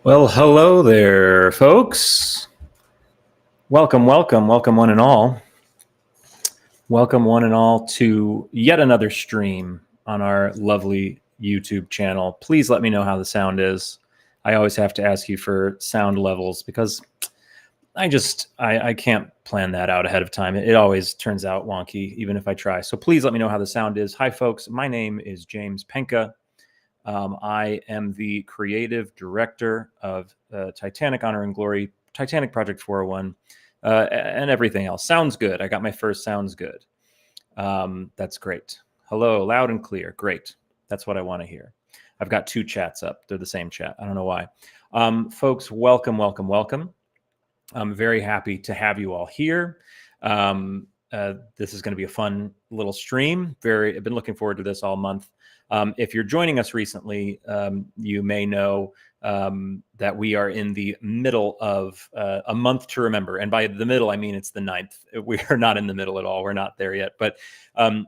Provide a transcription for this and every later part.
Well, hello there, folks. Welcome, welcome, welcome, one and all. Welcome, one and all, to yet another stream on our lovely YouTube channel. Please let me know how the sound is. I always have to ask you for sound levels because I can't plan that out ahead of time. It always turns out wonky, even if I try. So please let me know how the sound is. Hi, folks. My name is James Penca. I am the creative director of Titanic Honor and Glory, Titanic Project 401, and everything else. Sounds good. I got my first sounds good. That's great. Hello, loud and clear. Great. That's what I want to hear. I've got two chats up. They're the same chat. I don't know why. Folks, welcome, welcome, welcome. I'm very happy to have you all here. This is going to be a fun little stream. I've been looking forward to this all month. If you're joining us recently, you may know that we are in the middle of a month to remember. And by the middle, I mean it's the 9th. We are not in the middle at all. We're not there yet. But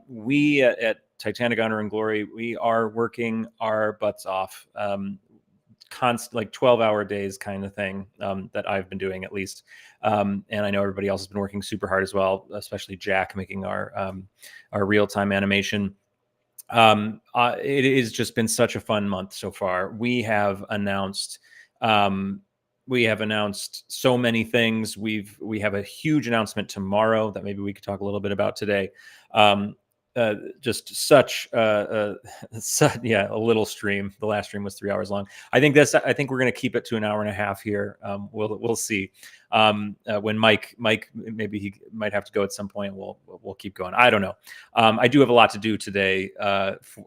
we at Titanic Honor and Glory, we are working our butts off. Constant, like 12-hour days kind of thing that I've been doing, at least. And I know everybody else has been working super hard as well, especially Jack making our real-time animation. It has just been such a fun month so far. We have announced so many things. We have a huge announcement tomorrow that maybe we could talk a little bit about today. Just such a little stream. The last stream was 3 hours long. I think we're going to keep it to an hour and a half here. We'll see. When Mike, maybe he might have to go at some point. We'll keep going. I don't know. I do have a lot to do today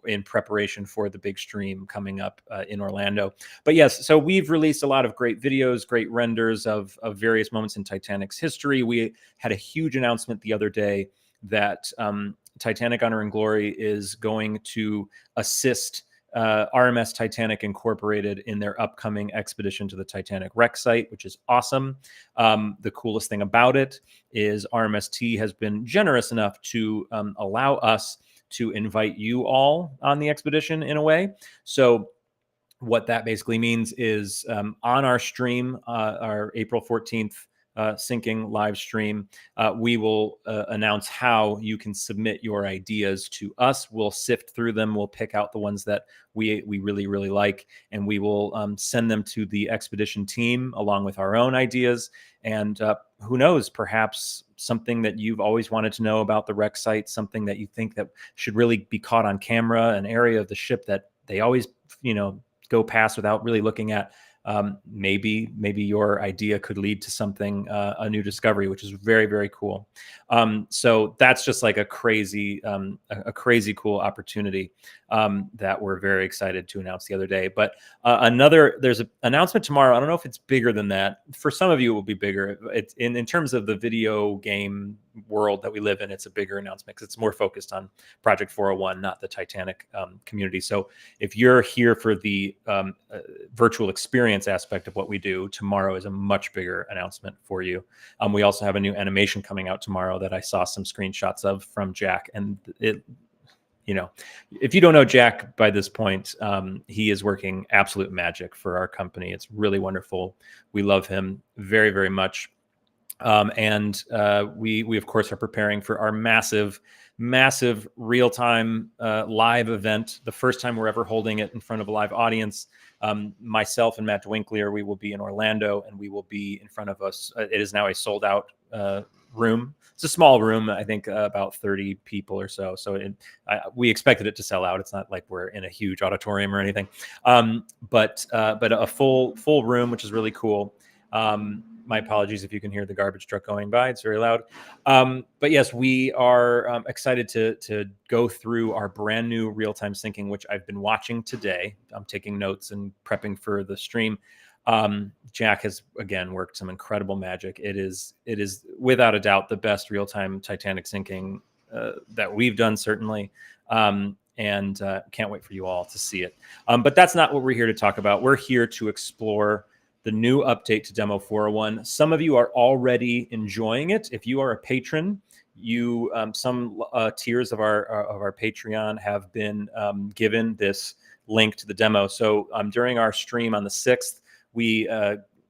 in preparation for the big stream coming up in Orlando. But yes, so we've released a lot of great videos, great renders of various moments in Titanic's history. We had a huge announcement the other day that Titanic Honor and Glory is going to assist RMS Titanic Incorporated in their upcoming expedition to the Titanic wreck site, which is awesome. The coolest thing about it is RMST has been generous enough to allow us to invite you all on the expedition in a way. So what that basically means is on our stream, our April 14th sinking live stream, we will announce how you can submit your ideas to us. We'll sift through them. We'll pick out the ones that we really, really like, and we will send them to the expedition team along with our own ideas. And who knows, perhaps something that you've always wanted to know about the wreck site, something that you think that should really be caught on camera, an area of the ship that they always, go past without really looking at. Maybe your idea could lead to something, a new discovery, which is very, very cool. So that's just like a crazy cool opportunity that we're very excited to announce the other day. But there's an announcement tomorrow. I don't know if it's bigger than that. For some of you, it will be bigger. It's in terms of the video game world that we live in, it's a bigger announcement because it's more focused on Project 401, not the Titanic community. So if you're here for the virtual experience aspect of what we do, tomorrow is a much bigger announcement for you. We also have a new animation coming out tomorrow that I saw some screenshots of from Jack, and it, if you don't know Jack by this point, he is working absolute magic for our company. It's really wonderful. We love him very, very much. And we of course are preparing for our massive real-time live event, the first time we're ever holding it in front of a live audience. Myself and Matt Dwinkler, we will be in Orlando, and we will be in front of us. It is now a sold-out room. It's a small room, I think about 30 people or so. So we expected it to sell out. It's not like we're in a huge auditorium or anything, but a full room, which is really cool. My apologies if you can hear the garbage truck going by. It's very loud. But yes, we are excited to go through our brand new real-time syncing, which I've been watching today. I'm taking notes and prepping for the stream. Jack has, again, worked some incredible magic. It is without a doubt the best real-time Titanic syncing that we've done, certainly. And can't wait for you all to see it. But that's not what we're here to talk about. We're here to explore the new update to Demo 401. Some of you are already enjoying it. If you are a patron, some tiers of our Patreon have been given this link to the demo. So during our stream on the 6th, we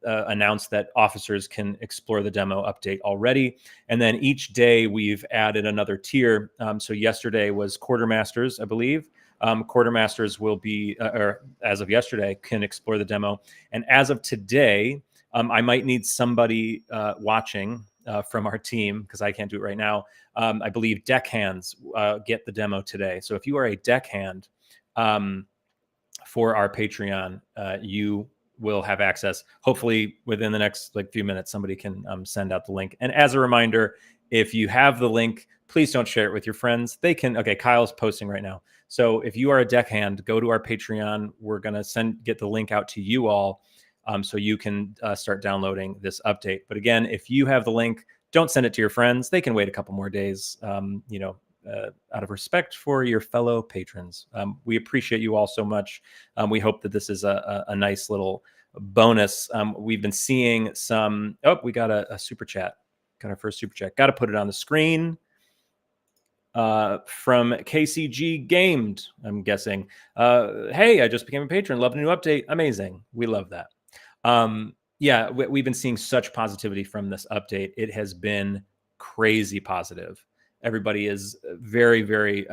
announced that officers can explore the demo update already. And then each day we've added another tier. So yesterday was quartermasters, I believe. Quartermasters will be, or as of yesterday, can explore the demo. And as of today, I might need somebody watching from our team, because I can't do it right now. I believe deckhands get the demo today. So if you are a deckhand for our Patreon, you will have access. Hopefully within the next few minutes, somebody can send out the link. And as a reminder, if you have the link, please don't share it with your friends. They can. Okay, Kyle's posting right now. So if you are a deckhand, go to our Patreon. We're gonna get the link out to you all, so you can start downloading this update. But again, if you have the link, don't send it to your friends. They can wait a couple more days. Out of respect for your fellow patrons. We appreciate you all so much. We hope that this is a nice little bonus. We've been seeing some, we got a super chat. Got our first super chat. Got to put it on the screen. From KCG Gamed, I'm guessing. Hey, I just became a patron. Love the new update. Amazing. We love that. Yeah, we've been seeing such positivity from this update. It has been crazy positive. Everybody is very, very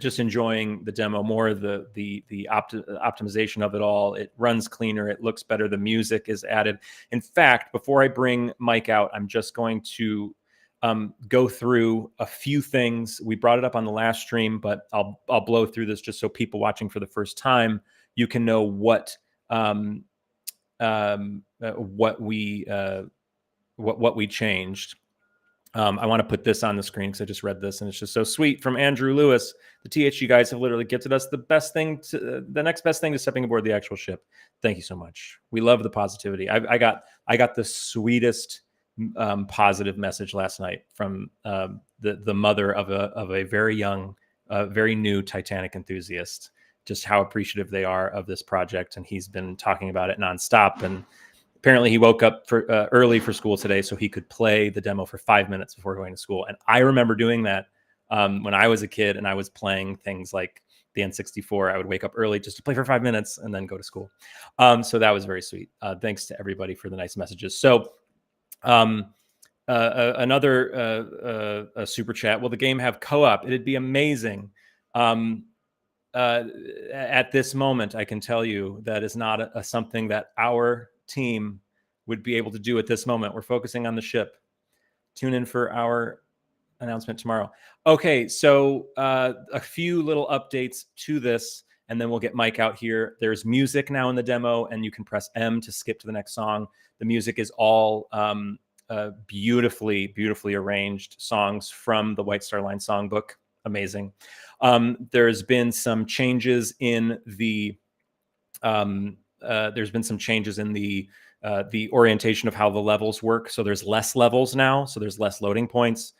just enjoying the demo more. The optimization of it all. It runs cleaner. It looks better. The music is added. In fact, before I bring Mike out, I'm just going to go through a few things. We brought it up on the last stream, but I'll blow through this just so people watching for the first time, you can know what we changed. I want to put this on the screen because I just read this and it's just so sweet. From Andrew Lewis, the THG guys have literally gifted us the next best thing to stepping aboard the actual ship. Thank you so much. We love the positivity. I got the sweetest positive message last night from the mother of a very young, very new Titanic enthusiast. Just how appreciative they are of this project, and he's been talking about it nonstop. And apparently he woke up early for school today so he could play the demo for 5 minutes before going to school. And I remember doing that when I was a kid and I was playing things like the N64. I would wake up early just to play for 5 minutes and then go to school. So that was very sweet. Thanks to everybody for the nice messages. So another super chat. Will the game have co-op? It'd be amazing. At this moment, I can tell you that is not something that our team would be able to do at this moment. We're focusing on the ship. Tune in for our announcement tomorrow. Okay, so a few little updates to this, and then we'll get Mike out here. There's music now in the demo, and you can press M to skip to the next song. The music is all beautifully arranged songs from the White Star Line songbook. Amazing. There's been some changes in the orientation of how the levels work. So there's less levels now. So there's less loading points.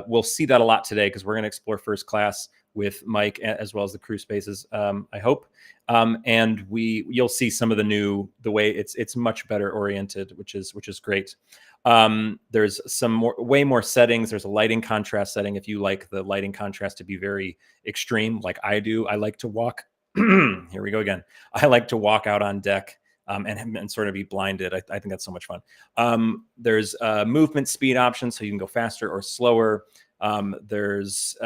We'll see that a lot today because we're going to explore first class with Mike as well as the crew spaces, I hope. And you'll see some of the way it's much better oriented, which is great. There's way more settings. There's a lighting contrast setting. If you like the lighting contrast to be very extreme, like I do, I like to walk. Here we go again. I like to walk out on deck and sort of be blinded. I think that's so much fun. There's movement speed options, so you can go faster or slower. There's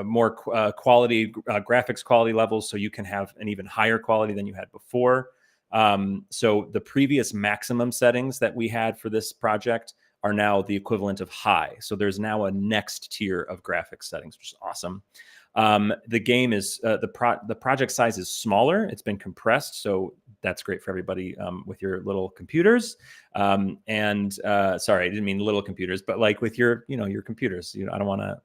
more quality graphics quality levels, so you can have an even higher quality than you had before. So the previous maximum settings that we had for this project are now the equivalent of high. So there's now a next tier of graphics settings, which is awesome. The game is the project size is smaller. It's been compressed, so that's great for everybody with your little computers. Sorry, I didn't mean little computers, but like with your computers. I don't want to,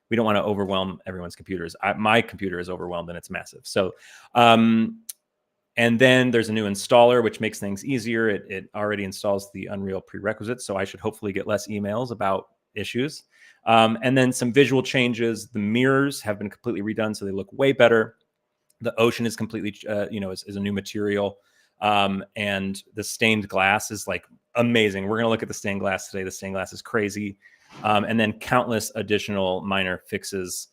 we don't want to overwhelm everyone's computers. My computer is overwhelmed and it's massive. So, and then there's a new installer, which makes things easier. It already installs the Unreal prerequisites, so I should hopefully get less emails about issues. And then some visual changes. The mirrors have been completely redone, so they look way better. The ocean is completely, is a new material. And the stained glass is like amazing. We're going to look at the stained glass today. The stained glass is crazy. And then countless additional minor fixes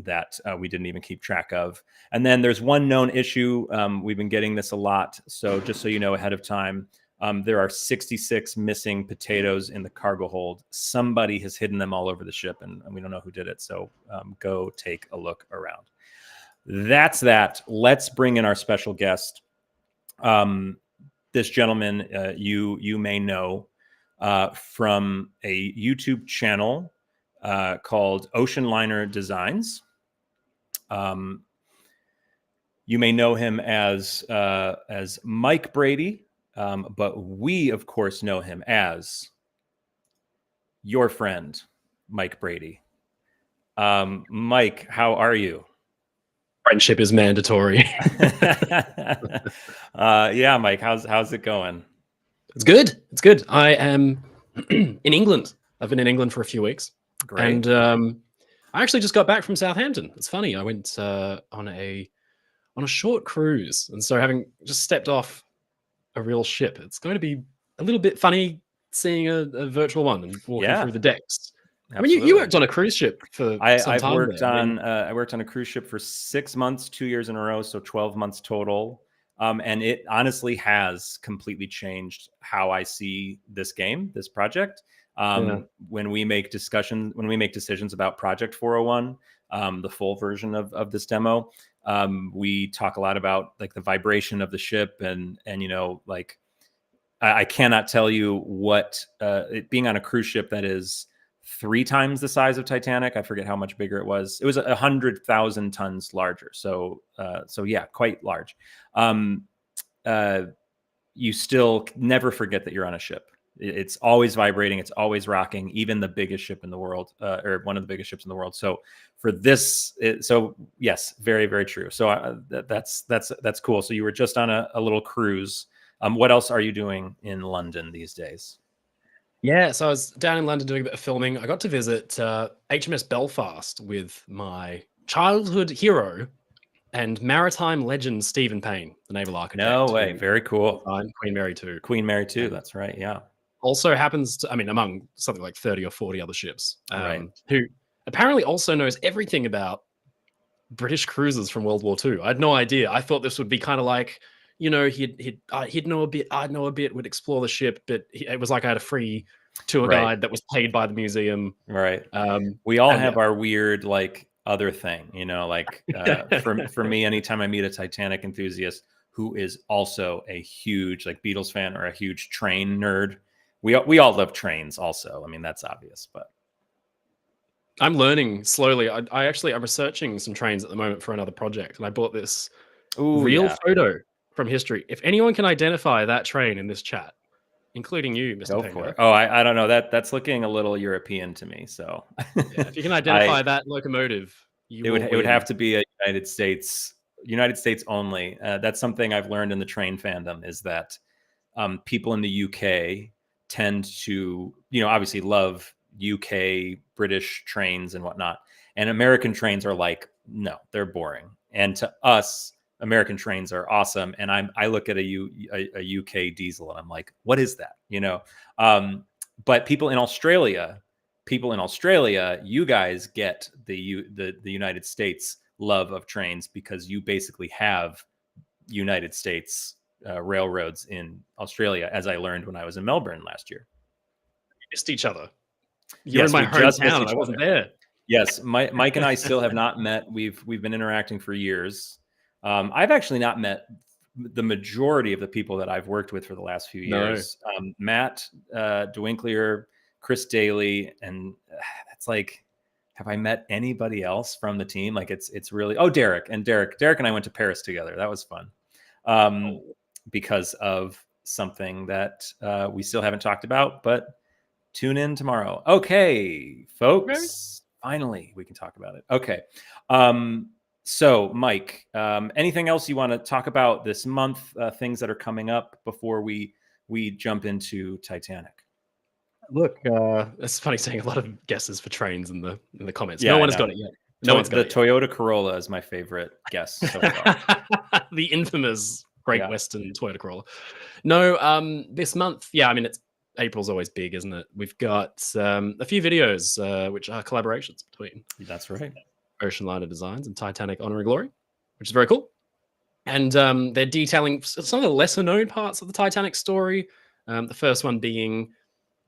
that we didn't even keep track of. And then there's one known issue. We've been getting this a lot. So just so you know ahead of time, there are 66 missing potatoes in the cargo hold. Somebody has hidden them all over the ship, and we don't know who did it. So go take a look around. That's that. Let's bring in our special guest. This gentleman you may know from a YouTube channel called Oceanliner Designs. You may know him as Mike Brady, but we, of course, know him as your friend, Mike Brady. Mike, how are you? Friendship is mandatory. Yeah, Mike, how's it going? It's good. It's good. I am in England. I've been in England for a few weeks. Great. And I actually just got back from Southampton. It's funny. I went on a short cruise, and so having just stepped off a real ship, it's going to be a little bit funny seeing a virtual one and walking through the decks. Absolutely. I mean, you worked on a cruise ship for some time. I worked on a cruise ship for 6 months, 2 years in a row, so 12 months total. And it honestly has completely changed how I see this game, this project. When we make decisions about Project 401, the full version of this demo, we talk a lot about like the vibration of the ship and like I cannot tell you what being on a cruise ship that is 3 times the size of Titanic. I forget how much bigger it was. It was 100,000 tons larger. So yeah, quite large. You still never forget that you're on a ship. It's always vibrating. It's always rocking, even the biggest ship in the world, or one of the biggest ships in the world. So for this, so yes, very, very true. So that's cool. So you were just on a little cruise. What else are you doing in London these days? Yeah, so I was down in London doing a bit of filming. I got to visit HMS Belfast with my childhood hero and maritime legend Stephen Payne, the naval architect. No way, very cool. Queen Mary 2. Queen Mary 2, that's right, yeah. Also happens to, I mean, among something like 30 or 40 other ships, right. Who apparently also knows everything about British cruisers from World War II. I had no idea. I thought this would be kind of like, he'd know a bit, I'd know a bit, would explore the ship, but it was like I had a free tour guide that was paid by the museum. Right. We all have our weird, like, other thing, like for me, anytime I meet a Titanic enthusiast who is also a huge, like, Beatles fan or a huge train nerd, we all love trains also. I mean, that's obvious, but I'm learning slowly. I'm researching some trains at the moment for another project, and I bought this photo from history. If anyone can identify that train in this chat, including you, Mr. Penca. Oh, I don't know. That's looking a little European to me. So if you can identify that locomotive, it would have to be a United States only. That's something I've learned in the train fandom, is that people in the UK tend to, obviously love UK British trains and whatnot, and American trains are like, no, they're boring. And to us, American trains are awesome. And I look at a UK diesel and I'm like, what is that? But people in Australia, you guys get the United States love of trains because you basically have United States railroads in Australia, as I learned when I was in Melbourne last year. We missed each other. You're in my hometown. I wasn't there. Yes, Mike and I still have not met. We've been interacting for years. I've actually not met the majority of the people that I've worked with for the last few years. No. Matt DeWinkler, Chris Daly, and it's like, have I met anybody else from the team? Like it's really, Derek and I went to Paris together. That was fun. Because of something that we still haven't talked about, but tune in tomorrow. Okay, folks, finally we can talk about it. Okay. So Mike, anything else you want to talk about this month, things that are coming up before we jump into Titanic? Look, it's funny seeing a lot of guesses for trains in the comments. No one has got it yet. No one's got it yet. Toyota Corolla is my favorite guess so far. The infamous Great Western Toyota Corolla. No, this month, I mean, April's always big, isn't it? We've got a few videos which are collaborations between. That's right. Oceanliner Designs and Titanic Honor and Glory, which is very cool. And they're detailing some of the lesser known parts of the Titanic story. The first one being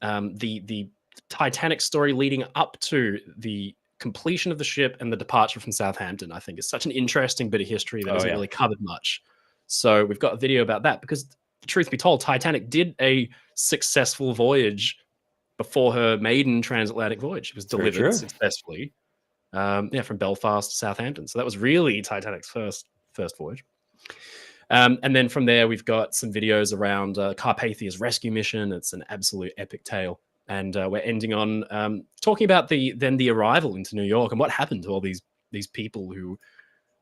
the Titanic story leading up to the completion of the ship and the departure from Southampton. I think is such an interesting bit of history that isn't really covered much. So we've got a video about that because, the truth be told, Titanic did a successful voyage before her maiden transatlantic voyage. It was delivered successfully, from Belfast to Southampton. So that was really Titanic's first voyage. And then from there, we've got some videos around Carpathia's rescue mission. It's an absolute epic tale. And we're ending on talking about the arrival into New York and what happened to all these people who,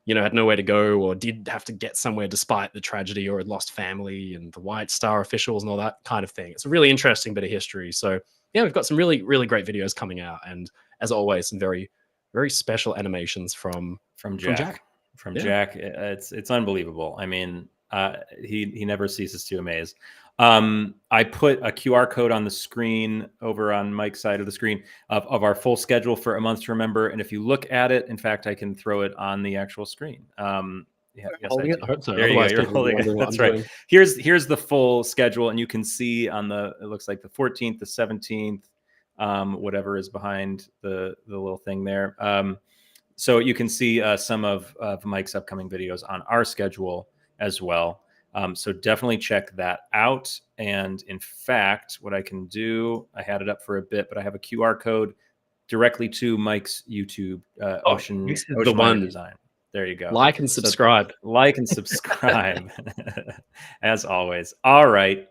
had nowhere to go or did have to get somewhere despite the tragedy or had lost family, and the White Star officials and all that kind of thing. It's a really interesting bit of history. So yeah, we've got some really, really great videos coming out. And as always, some very, very special animations from Jack. Jack. It's unbelievable. I mean, he never ceases to amaze. I put a QR code on the screen over on Mike's side of the screen of our full schedule for A Month to Remember. And if you look at it, in fact, I can throw it on the actual screen. Yes, I hope so. There you go. You're holding it. That's right. Here's the full schedule, and you can see it looks like the 14th, the 17th, whatever is behind the little thing there. So you can see some of Mike's upcoming videos on our schedule as well. So definitely check that out. And in fact, what I can do, I had it up for a bit, but I have a QR code directly to Mike's YouTube, Oceanliner Design. There you go. Like and subscribe. As always. All right.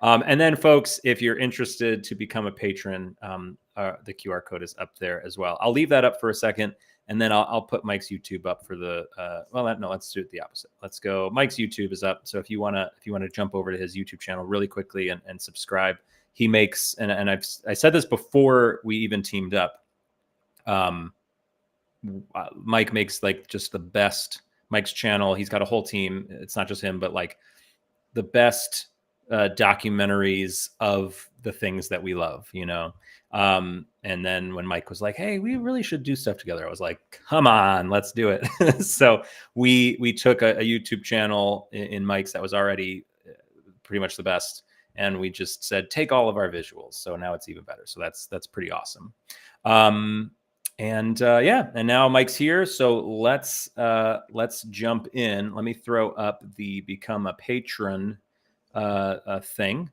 And then, folks, if you're interested to become a patron, the QR code is up there as well. I'll leave that up for a second, and then I'll put Mike's YouTube up for the. Let's do it the opposite. Let's go. Mike's YouTube is up, so if you wanna jump over to his YouTube channel really quickly and subscribe, he makes and I said this before we even teamed up. Mike makes like just the best. Mike's channel. He's got a whole team. It's not just him, but like the best documentaries of the things that we love, and then when Mike was like, hey, we really should do stuff together, I was like, come on, let's do it. So we took a YouTube channel in Mike's that was already pretty much the best, and we just said, take all of our visuals, so now it's even better. So that's pretty awesome. And now Mike's here, so let's jump in. Let me throw up the become a patron thing.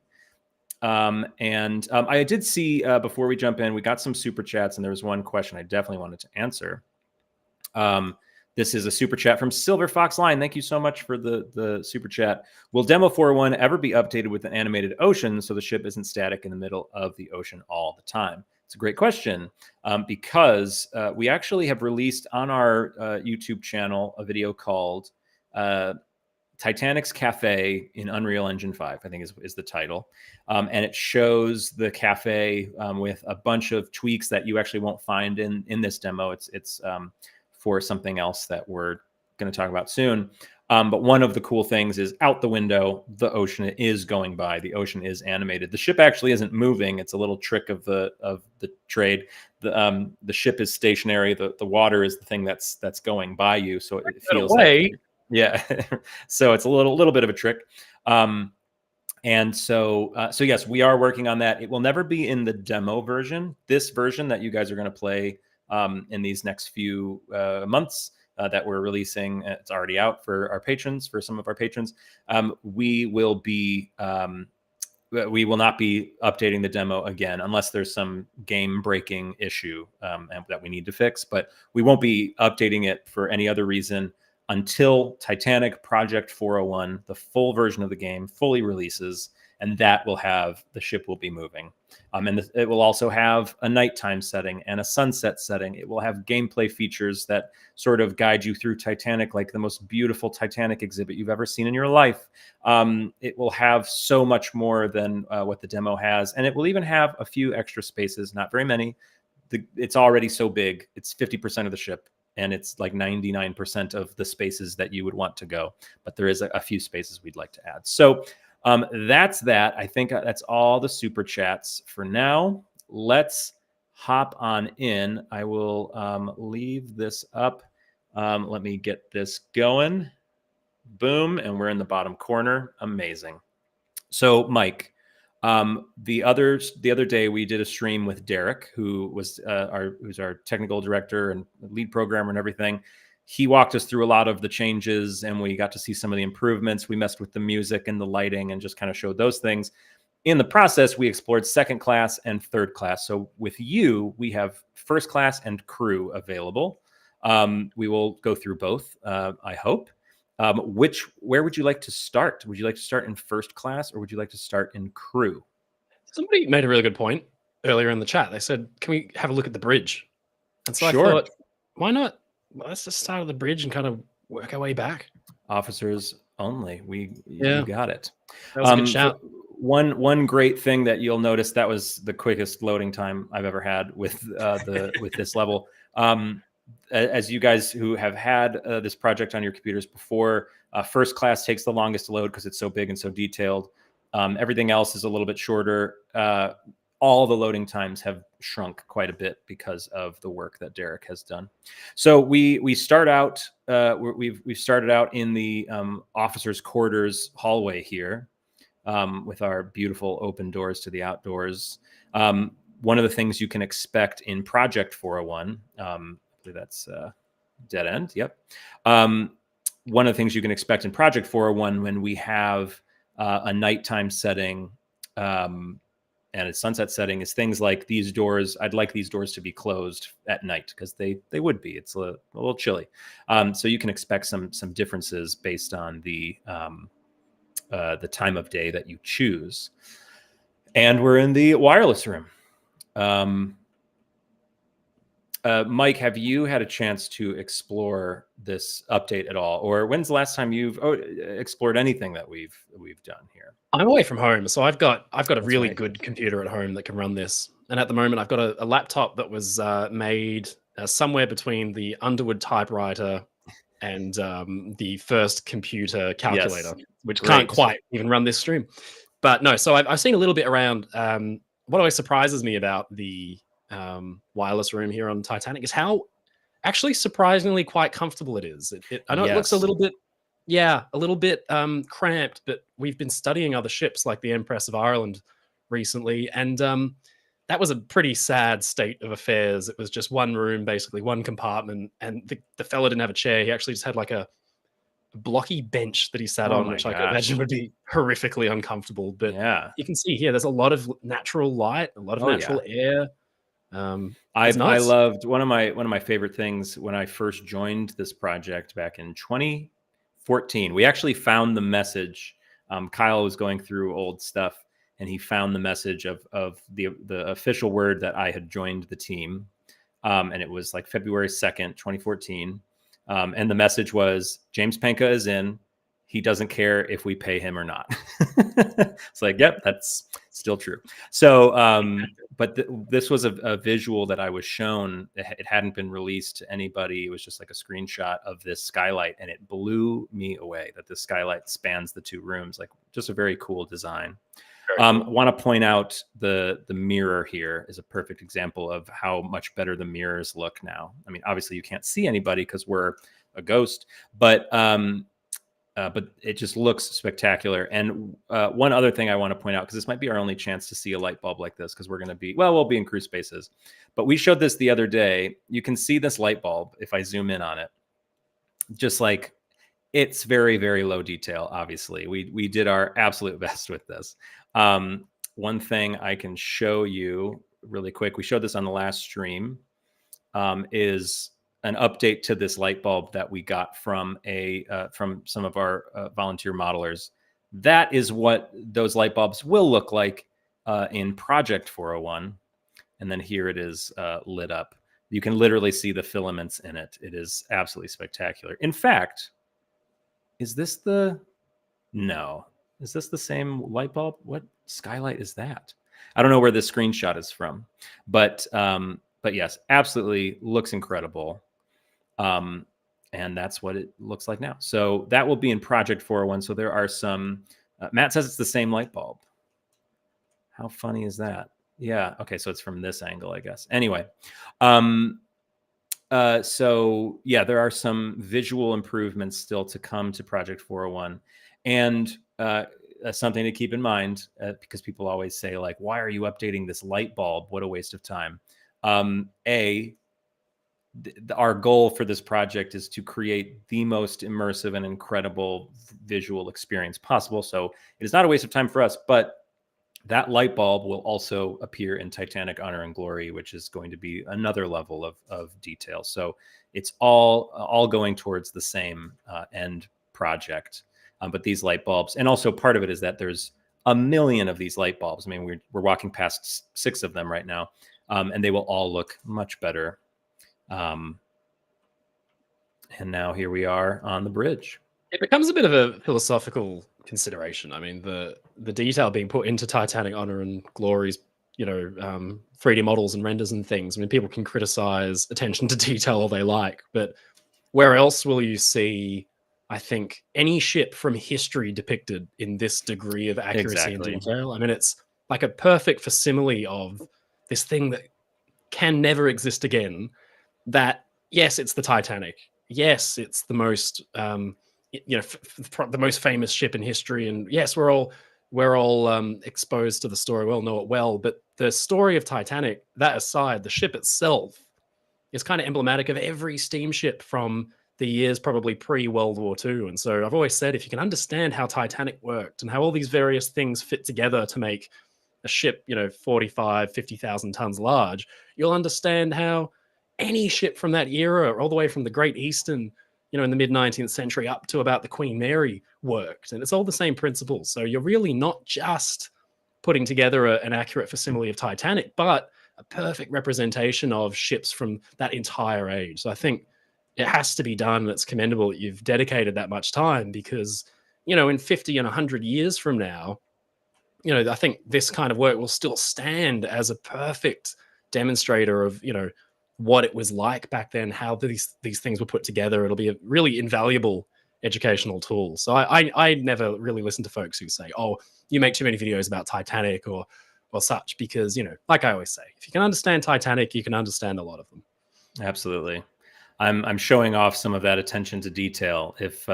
I did see before we jump in, we got some super chats, and there was one question I definitely wanted to answer. This is a super chat from Silver Fox Line. Thank you so much for the super chat. Will Demo 401 ever be updated with an animated ocean so the ship isn't static in the middle of the ocean all the time? It's a great question, because we actually have released on our YouTube channel a video called Titanic's Cafe in Unreal Engine 5, I think is the title. And it shows the cafe with a bunch of tweaks that you actually won't find in this demo. It's for something else that we're going to talk about soon. But one of the cool things is out the window, the ocean is going by. The ocean is animated. The ship actually isn't moving. It's a little trick of the trade. The ship is stationary. The water is the thing that's going by you. So it feels like, yeah. So it's a little bit of a trick. And so yes, we are working on that. It will never be in the demo version. This version that you guys are going to play in these next few months that we're releasing, it's already out for our patrons, for some of our patrons. We will not be updating the demo again unless there's some game breaking issue that we need to fix. But we won't be updating it for any other reason until Titanic Project 401, the full version of the game, fully releases, and that will have the ship will be moving. And it will also have a nighttime setting and a sunset setting. It will have gameplay features that sort of guide you through Titanic, like the most beautiful Titanic exhibit you've ever seen in your life. It will have so much more than what the demo has. And it will even have a few extra spaces, not very many. It's already so big. It's 50% of the ship. And it's like 99% of the spaces that you would want to go. But there is a few spaces we'd like to add. So that's that. I think that's all the super chats for now. Let's hop on in. I will leave this up. Let me get this going. Boom, and we're in the bottom corner. Amazing. So, Mike, the other day we did a stream with Derek, who's our technical director and lead programmer and everything. He walked us through a lot of the changes, and we got to see some of the improvements. We messed with the music and the lighting, and just kind of showed those things. In the process, we explored second class and third class. So with you, we have first class and crew available. We will go through both, I hope. Where would you like to start? Would you like to start in first class, or would you like to start in crew? Somebody made a really good point earlier in the chat. They said, "Can we have a look at the bridge?" And so Sure. I thought, why not? Let's just start at the bridge and kind of work our way back. Officers only. You got it. That was a good shout. One great thing that you'll notice, that was the quickest loading time I've ever had with with this level. As you guys who have had this project on your computers before, first class takes the longest to load because it's so big and so detailed. Everything else is a little bit shorter. All the loading times have shrunk quite a bit because of the work that Derek has done. So we start out. We've started out in the officers' quarters hallway here, with our beautiful open doors to the outdoors. One of the things you can expect in Project 401, that's dead end. Yep. One of the things you can expect in Project 401 when we have a nighttime setting and a sunset setting is things like these doors. I'd like these doors to be closed at night because they would be. It's a little chilly. So you can expect some differences based on the time of day that you choose. And we're in the wireless room. Mike, have you had a chance to explore this update at all, or when's the last time you've explored anything that we've done here? I'm away from home, so I've got a really right. good computer at home that can run this. And at the moment, I've got a laptop that was made somewhere between the Underwood typewriter and the first computer calculator, which can't quite even run this stream. But no, so I've seen a little bit around. What always surprises me about the wireless room here on Titanic is how actually surprisingly quite comfortable it is. I know it looks a little bit, cramped, but we've been studying other ships like the Empress of Ireland recently, and that was a pretty sad state of affairs. It was just one room, basically one compartment, and the fella didn't have a chair. He actually just had like a blocky bench that he sat on, which I could imagine would be horrifically uncomfortable. But you can see here, there's a lot of natural light, a lot of natural air. I loved one of my favorite things when I first joined this project back in 2014. We actually found the message. Kyle was going through old stuff, and he found the message of the official word that I had joined the team, and it was like February 2nd, 2014. And the message was, James Penca is in. He doesn't care if we pay him or not. It's like, yep, that's still true. So, but this was a visual that I was shown. It hadn't been released to anybody. It was just like a screenshot of this skylight, and it blew me away that this skylight spans the two rooms. Like, just a very cool design. I want to point out the mirror here is a perfect example of how much better the mirrors look now. I mean, obviously you can't see anybody because we're a ghost, but it just looks spectacular. And one other thing I want to point out, because this might be our only chance to see a light bulb like this, because we'll be in crew spaces. But we showed this the other day. You can see this light bulb if I zoom in on it. Just like, it's very, very low detail, obviously. We did our absolute best with this. One thing I can show you really quick, we showed this on the last stream, is an update to this light bulb that we got from some of our volunteer modelers. That is what those light bulbs will look like in Project 401. And then here it is lit up. You can literally see the filaments in it. It is absolutely spectacular. In fact, is this the same light bulb? What skylight is that? I don't know where this screenshot is from, but yes, absolutely looks incredible. And that's what it looks like now. So that will be in Project 401. So there are some, Matt says it's the same light bulb. How funny is that? Yeah. Okay. So it's from this angle, I guess. Anyway. So yeah, there are some visual improvements still to come to Project 401, and something to keep in mind, because people always say like, "Why are you updating this light bulb? What a waste of time." Our goal for this project is to create the most immersive and incredible visual experience possible. So it is not a waste of time for us, but that light bulb will also appear in Titanic Honor and Glory, which is going to be another level of detail. So it's all going towards the same end project. But these light bulbs, and also part of it is that there's a million of these light bulbs. I mean, we're walking past 6 of them right now, and they will all look much better. And now here we are on the bridge. It becomes a bit of a philosophical consideration. I mean, the detail being put into Titanic Honor and Glory's, 3D models and renders and things. I mean, people can criticize attention to detail all they like, but where else will you see, I think, any ship from history depicted in this degree of accuracy and Exactly. detail? I mean, it's like a perfect facsimile of this thing that can never exist again. That, yes, it's the Titanic. Yes, it's the most the most famous ship in history, and yes, we're all exposed to the story. We all know it well, but the story of Titanic, that aside, the ship itself is kind of emblematic of every steamship from the years probably pre World War II. And so I've always said, if you can understand how Titanic worked and how all these various things fit together to make a ship, 45, 50,000 tons large, you'll understand how any ship from that era, all the way from the Great Eastern, in the mid 19th century up to about the Queen Mary worked. And it's all the same principles. So you're really not just putting together an accurate facsimile of Titanic, but a perfect representation of ships from that entire age. So I think it has to be done. And it's commendable that you've dedicated that much time, because, in 50 and 100 years from now, I think this kind of work will still stand as a perfect demonstrator of, what it was like back then, how these things were put together. It'll be a really invaluable educational tool. So I never really listen to folks who say, "Oh, you make too many videos about Titanic," or such, because, like I always say, if you can understand Titanic, you can understand a lot of them. Absolutely. I'm showing off some of that attention to detail. If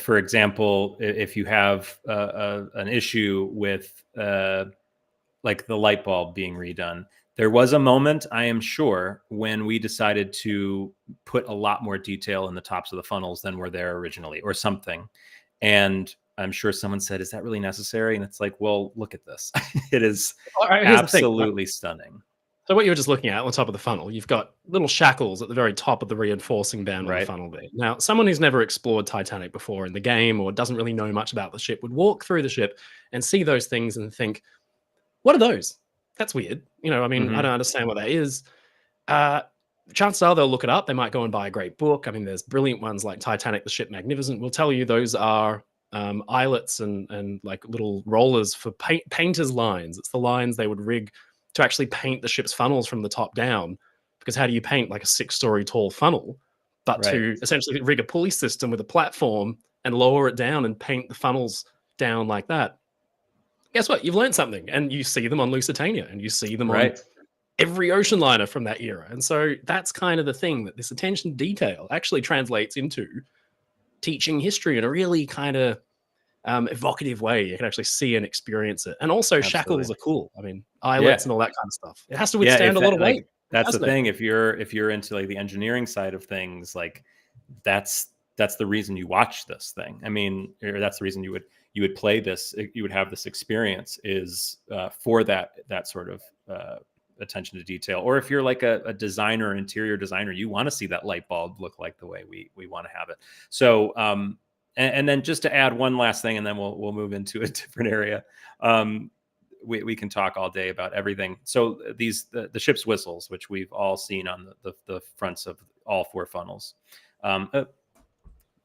for example, if you have an issue with like the light bulb being redone, there was a moment, I am sure, when we decided to put a lot more detail in the tops of the funnels than were there originally, or something. And I'm sure someone said, "Is that really necessary?" And it's like, well, look at this. It is All right, here's the thing. absolutely stunning. So what you were just looking at on top of the funnel, you've got little shackles at the very top of the reinforcing band on the Right. funnel there. Now, someone who's never explored Titanic before in the game, or doesn't really know much about the ship, would walk through the ship and see those things and think, "What are those? That's weird." I mean, I Hmm. don't understand what that is. Uh, Chances are they'll look it up. They might go and buy a great book. I mean, there's brilliant ones like Titanic, the Ship Magnificent will tell you those are eyelets and like little rollers for painters' lines. It's the lines they would rig to actually paint the ship's funnels from the top down. Because how do you paint like a 6-story tall funnel, but Right. to essentially rig a pulley system with a platform and lower it down and paint the funnels down like that? Guess what? You've learned something, and you see them on Lusitania, and you see them on Right. every Oceanliner from that era. And so that's kind of the thing, that this attention to detail actually translates into teaching history in a really kind of evocative way. You can actually see and experience it. And also, shackles Absolutely. are cool. I mean, Yeah. eyelets and all that kind of stuff. It has to Yeah. withstand If a lot that, of weight. like, that's the Fascinating. thing. If you're into like the engineering side of things, like that's the reason you watch this thing. I mean, or that's the reason you would play this. You would have this experience is for that sort of attention to detail. Or if you're like a designer, interior designer, you want to see that light bulb look like the way we want to have it. So and then just to add one last thing, and then we'll move into a different area. We can talk all day about everything. So the ship's whistles, which we've all seen on the fronts of all 4 funnels.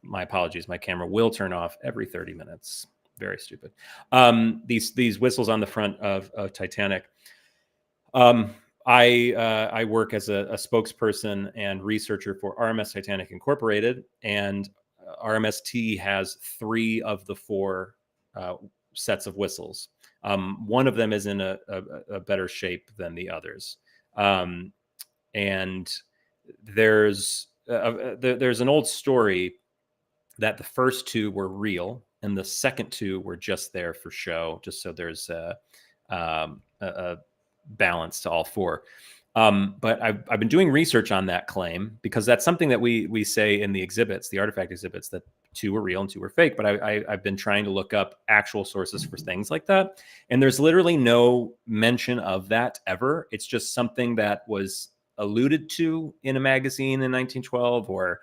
My apologies, my camera will turn off every 30 minutes. Very stupid. These whistles on the front of Titanic. I work as a spokesperson and researcher for RMS Titanic Incorporated, and RMST has 3 of the 4 sets of whistles. One of them is in a better shape than the others. And there's an old story that the first two were real and the second two were just there for show, just so there's a balance to all four. But I've been doing research on that claim because that's something that we say in the exhibits, the artifact exhibits, that two were real and two were fake. But I've been trying to look up actual sources for things like that. And there's literally no mention of that ever. It's just something that was alluded to in a magazine in 1912, or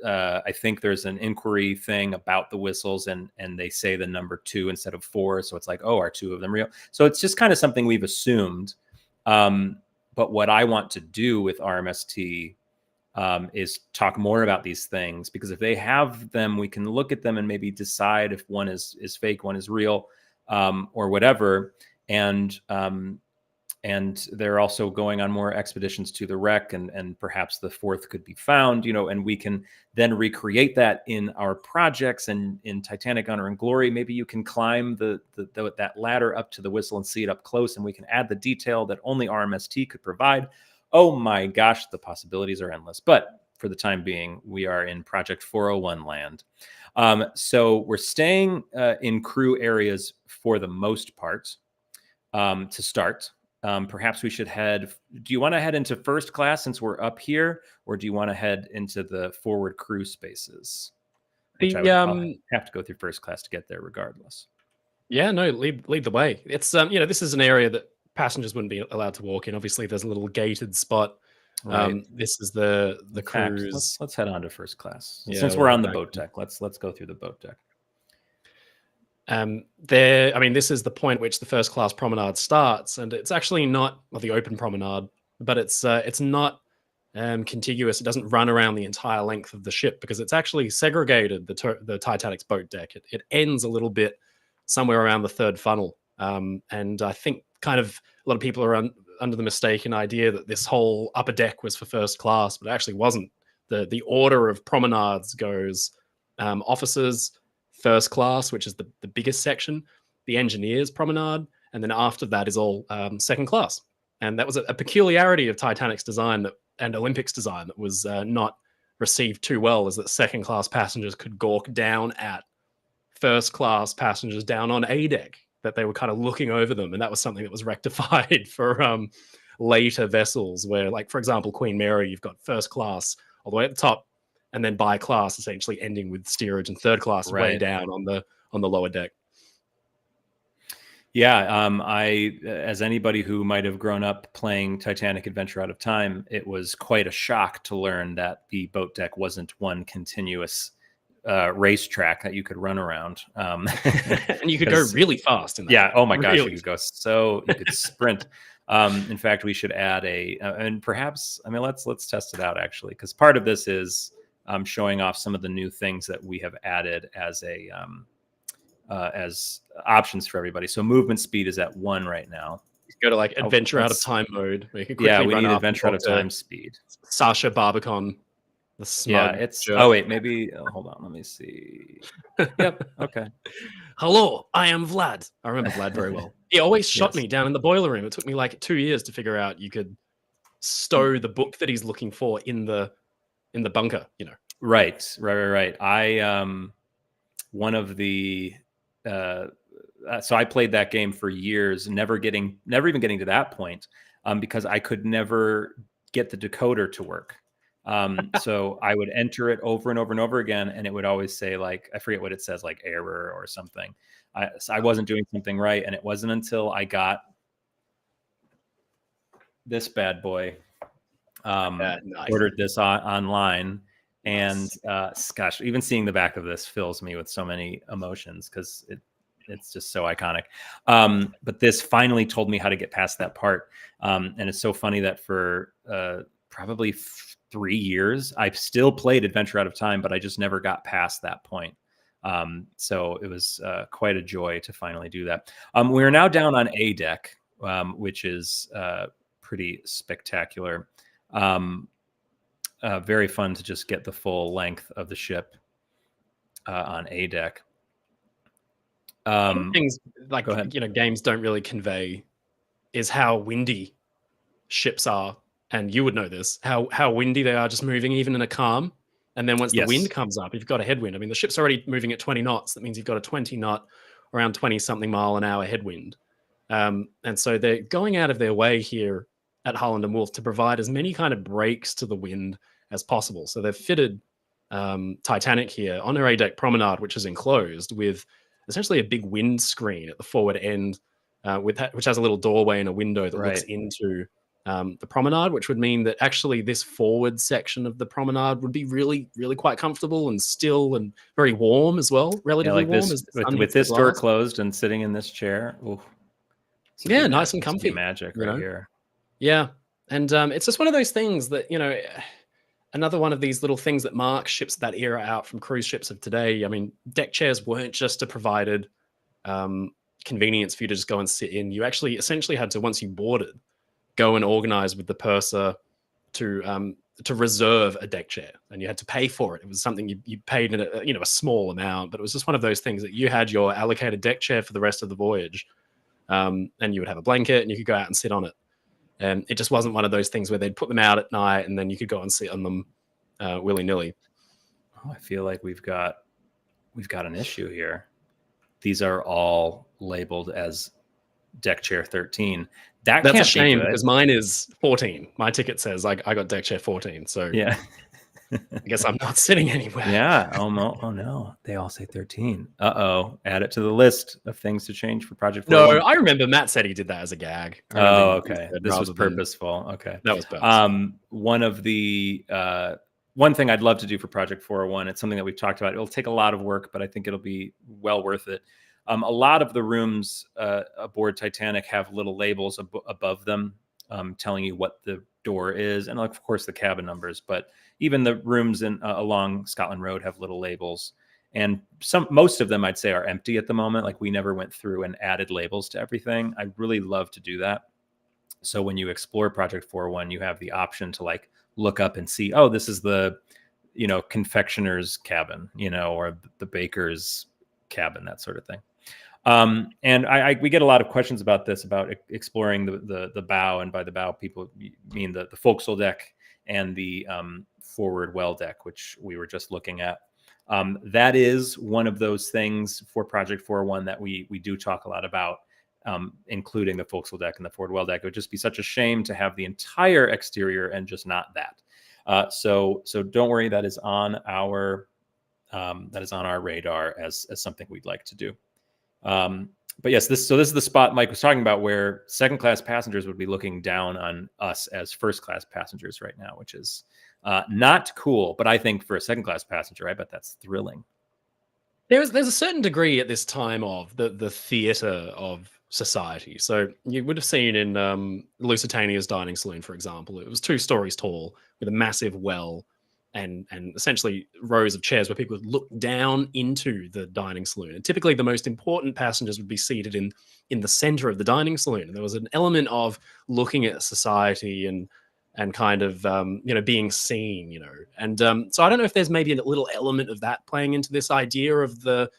I think there's an inquiry thing about the whistles, and they say the number 2 instead of 4. So it's like, oh, are 2 of them real? So it's just kind of something we've assumed. But what I want to do with RMST is talk more about these things, because if they have them, we can look at them and maybe decide if one is fake, one is real, or whatever. And they're also going on more expeditions to the wreck, and perhaps the fourth could be found, and we can then recreate that in our projects. And in Titanic Honor and Glory, maybe you can climb that ladder up to the whistle and see it up close, and we can add the detail that only RMST could provide. Oh my gosh, the possibilities are endless. But for the time being, we are in Project 401 land. So we're staying in crew areas for the most part to start. Perhaps we should do you want to head into first class since we're up here, or do you want to head into the forward crew spaces? Which I'll have to go through first class to get there regardless. Yeah, no, lead the way. It's this is an area that passengers wouldn't be allowed to walk in. Obviously, there's a little gated spot. Right. This is the cruise. Let's head on to first class. Yeah, Since we're on the boat deck, let's go through the boat deck. This is the point at which the first class promenade starts, and it's actually not the open promenade, but it's not contiguous. It doesn't run around the entire length of the ship because it's actually segregated. The Titanic's boat deck. It ends a little bit somewhere around the third funnel, and I think kind of a lot of people are under the mistaken idea that this whole upper deck was for first class, but it actually wasn't. The order of promenades goes officers, first class, which is the biggest section, the engineers promenade, and then after that is all second class. And that was a peculiarity of Titanic's design and Olympic's design that was not received too well, is that second class passengers could gawk down at first class passengers down on A deck, that they were kind of looking over them. And that was something that was rectified for later vessels where, like, for example, Queen Mary, you've got first class all the way at the top, and then by class essentially ending with steerage, and third class way down on the lower deck. Yeah, as anybody who might have grown up playing Titanic Adventure Out of Time, it was quite a shock to learn that the boat deck wasn't one continuous racetrack that you could run around. And you could go really fast in that. Yeah, oh my gosh, you could sprint. In fact, we should add and perhaps, let's test it out actually, because part of this is showing off some of the new things that we have added as options for everybody. So movement speed is at 1 right now. You go to like Adventure Out of Time mode. We need Adventure Out of Time speed. Sasha Barbican. The smug jerk. Oh wait, maybe hold on, let me see. Yep, okay. Hello, I am Vlad. I remember Vlad very well. He always shot me down in the boiler room. It took me like 2 years to figure out you could stow the book that he's looking for in the bunker, Right. I one of the so I played that game for years, never even getting to that point, because I could never get the decoder to work. So I would enter it over and over and over again, and it would always say, like, I forget what it says, like error or something. So I wasn't doing something right, and it wasn't until I got this bad boy, ordered this online, and gosh, even seeing the back of this fills me with so many emotions because it's just so iconic. But this finally told me how to get past that part, and it's so funny that for probably 3 years, I've still played Adventure Out of Time, but I just never got past that point. So it was quite a joy to finally do that. We're now down on A deck, which is pretty spectacular. Very fun to just get the full length of the ship on A deck. One of the things, Go like, ahead. games don't really convey is how windy ships are, and you would know this, how windy they are just moving even in a calm. And then once the wind Yes. comes up, you've got a headwind. I mean, the ship's already moving at 20 knots. That means you've got a 20 knot, around 20 something mile an hour headwind. And so they're going out of their way here at Holland and Wolf to provide as many kind of breaks to the wind as possible. So they've fitted Titanic here on her A deck promenade, which is enclosed with essentially a big wind screen at the forward end, which has a little doorway and a window that looks Right. into the promenade, which would mean that actually this forward section of the promenade would be really, really quite comfortable and still and very warm as well, Yeah, relatively like warm this as the sun with hits the this door glass. closed and sitting in this chair. Ooh, Yeah, nice and this would be comfy, magic you right know? here. Yeah. And it's just one of those things that, another one of these little things that marks ships of that era out from cruise ships of today. I mean, deck chairs weren't just a provided um, convenience for you to just go and sit in. You actually essentially had to, once you boarded, go and organize with the purser to reserve a deck chair, and you had to pay for it. It was something you paid in a small amount, but it was just one of those things that you had your allocated deck chair for the rest of the voyage, and you would have a blanket and you could go out and sit on it. And it just wasn't one of those things where they'd put them out at night and then you could go and sit on them willy nilly. Oh, I feel like we've got an issue here. These are all labeled as deck chair 13. That That's a can't be shame good. because mine is 14. My ticket says I got deck chair 14, so Yeah. I guess I'm not sitting anywhere. Yeah. Oh no. They all say 13. Uh-oh. Add it to the list of things to change for Project No, 401. I remember Matt said he did that as a gag. I remember Oh, he okay. said This was rather than purposeful. Okay. that was purposeful. One of the one thing I'd love to do for Project 401, it's something that we've talked about. It'll take a lot of work, but I think it'll be well worth it. A lot of the rooms aboard Titanic have little labels above them telling you what the door is, and of course the cabin numbers. But even the rooms along Scotland Road have little labels, and most of them I'd say are empty at the moment. Like, we never went through and added labels to everything. I really love to do that. So when you explore Project 401, you have the option to like look up and see, oh, this is the confectioner's cabin, or the baker's cabin, that sort of thing. And we get a lot of questions about this, about exploring the bow, and by the bow, people mean the forecastle deck and the forward well deck, which we were just looking at. That is one of those things for Project 401 that we do talk a lot about, including the forecastle deck and the forward well deck. It would just be such a shame to have the entire exterior and just not that. So don't worry, that is on our radar as something we'd like to do. But yes, this is the spot Mike was talking about, where second class passengers would be looking down on us as first class passengers right now, which is not cool. But I think for a second class passenger, I bet that's thrilling. There's a certain degree at this time of the theater of society. So you would have seen in Lusitania's dining saloon, for example, it was 2 stories tall with a massive well and essentially rows of chairs where people would look down into the dining saloon. And typically the most important passengers would be seated in the center of the dining saloon. And there was an element of looking at society and kind of being seen, and so I don't know if there's maybe a little element of that playing into this idea of the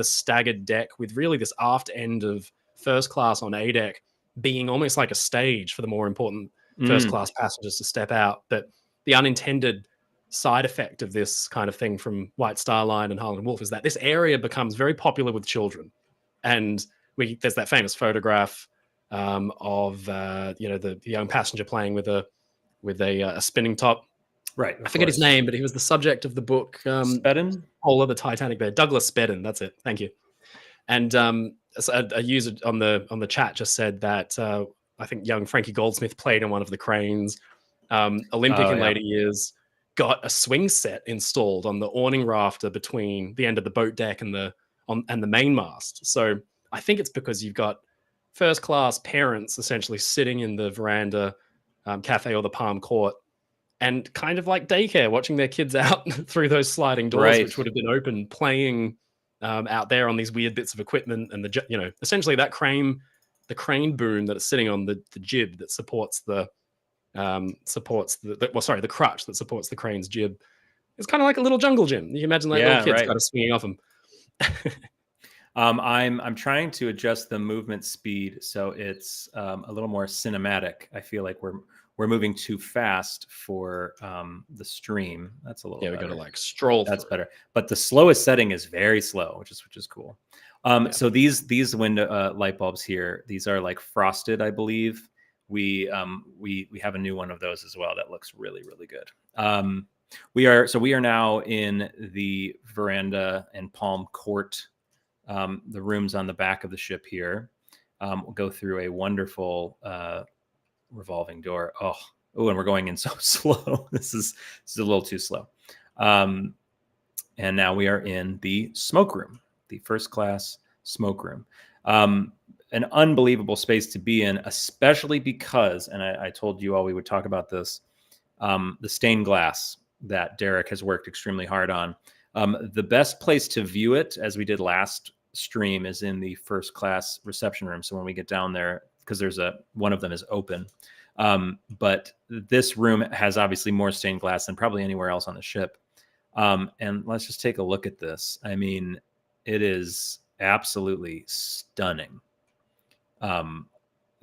staggered deck, with really this aft end of first class on A deck being almost like a stage for the more important first class passengers to step out. But the unintended side effect of this kind of thing from White Star Line and Holland and Wolf is that this area becomes very popular with children, and there's that famous photograph of the young passenger playing with a spinning top. Right. I forget his name, but he was the subject of the book Spedden? Whole Other Titanic Bear. Douglas Spedden, that's it. Thank you. And a user on the chat just said that I think young Frankie Goldsmith played in one of the cranes. Olympic in later years got a swing set installed on the awning rafter between the end of the boat deck and the mainmast. So I think it's because you've got first class parents essentially sitting in the veranda cafe or the Palm Court, and kind of like daycare, watching their kids out through those sliding doors, which would have been open, playing out there on these weird bits of equipment, and essentially that the crane boom that is sitting on the jib that supports the crutch that supports the crane's jib. It's kind of like a little jungle gym. You can imagine like little kids kind of swinging off them. I'm trying to adjust the movement speed so it's a little more cinematic. I feel like we're moving too fast for the stream. That's a little Yeah, we got to better. like stroll That's through. better. But the slowest setting is very slow, which is cool. Yeah. So these window light bulbs here, these are like frosted, I believe. We have a new one of those as well that looks really, really good. We are now in the veranda and palm court, the rooms on the back of the ship here. We'll go through a wonderful revolving door. Oh, and we're going in so slow. This is a little too slow. And now we are in the smoke room, the first class smoke room. An unbelievable space to be in, especially because, and I told you all we would talk about this, the stained glass that Derek has worked extremely hard on. The best place to view it, as we did last stream, is in the first class reception room. So when we get down there, because one of them is open. But this room has obviously more stained glass than probably anywhere else on the ship. And let's just take a look at this. I mean, it is absolutely stunning.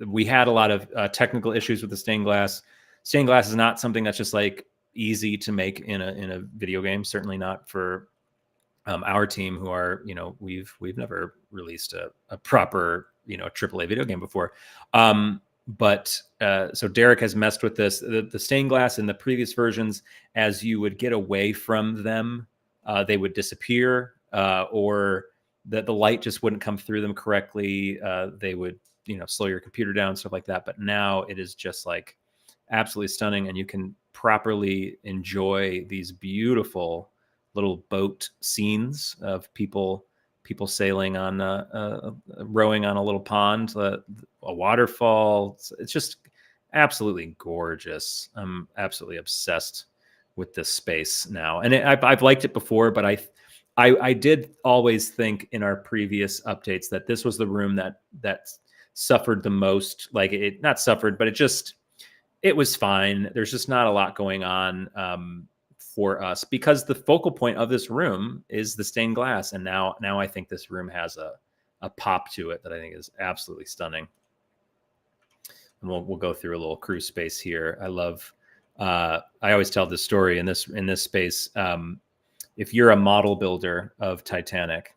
We had a lot of technical issues with the stained glass. Stained glass is not something that's just like easy to make in a video game. Certainly not for our team, who are, we've never released a proper, AAA video game before. But so Derek has messed with this. The stained glass in the previous versions, as you would get away from them, they would disappear, or the light just wouldn't come through them correctly. They would, slow your computer down, stuff like that. But now it is just like absolutely stunning, and you can properly enjoy these beautiful little boat scenes of people sailing on rowing on a little pond, a waterfall. It's just absolutely gorgeous. I'm absolutely obsessed with this space now, and I've liked it before, but I did always think in our previous updates that this was the room that suffered the most. Like, it not suffered, but it was fine. There's just not a lot going on for us, because the focal point of this room is the stained glass. And now I think this room has a pop to it that I think is absolutely stunning. And we'll go through a little crew space here. I love, I always tell this story in this space. If you're a model builder of Titanic,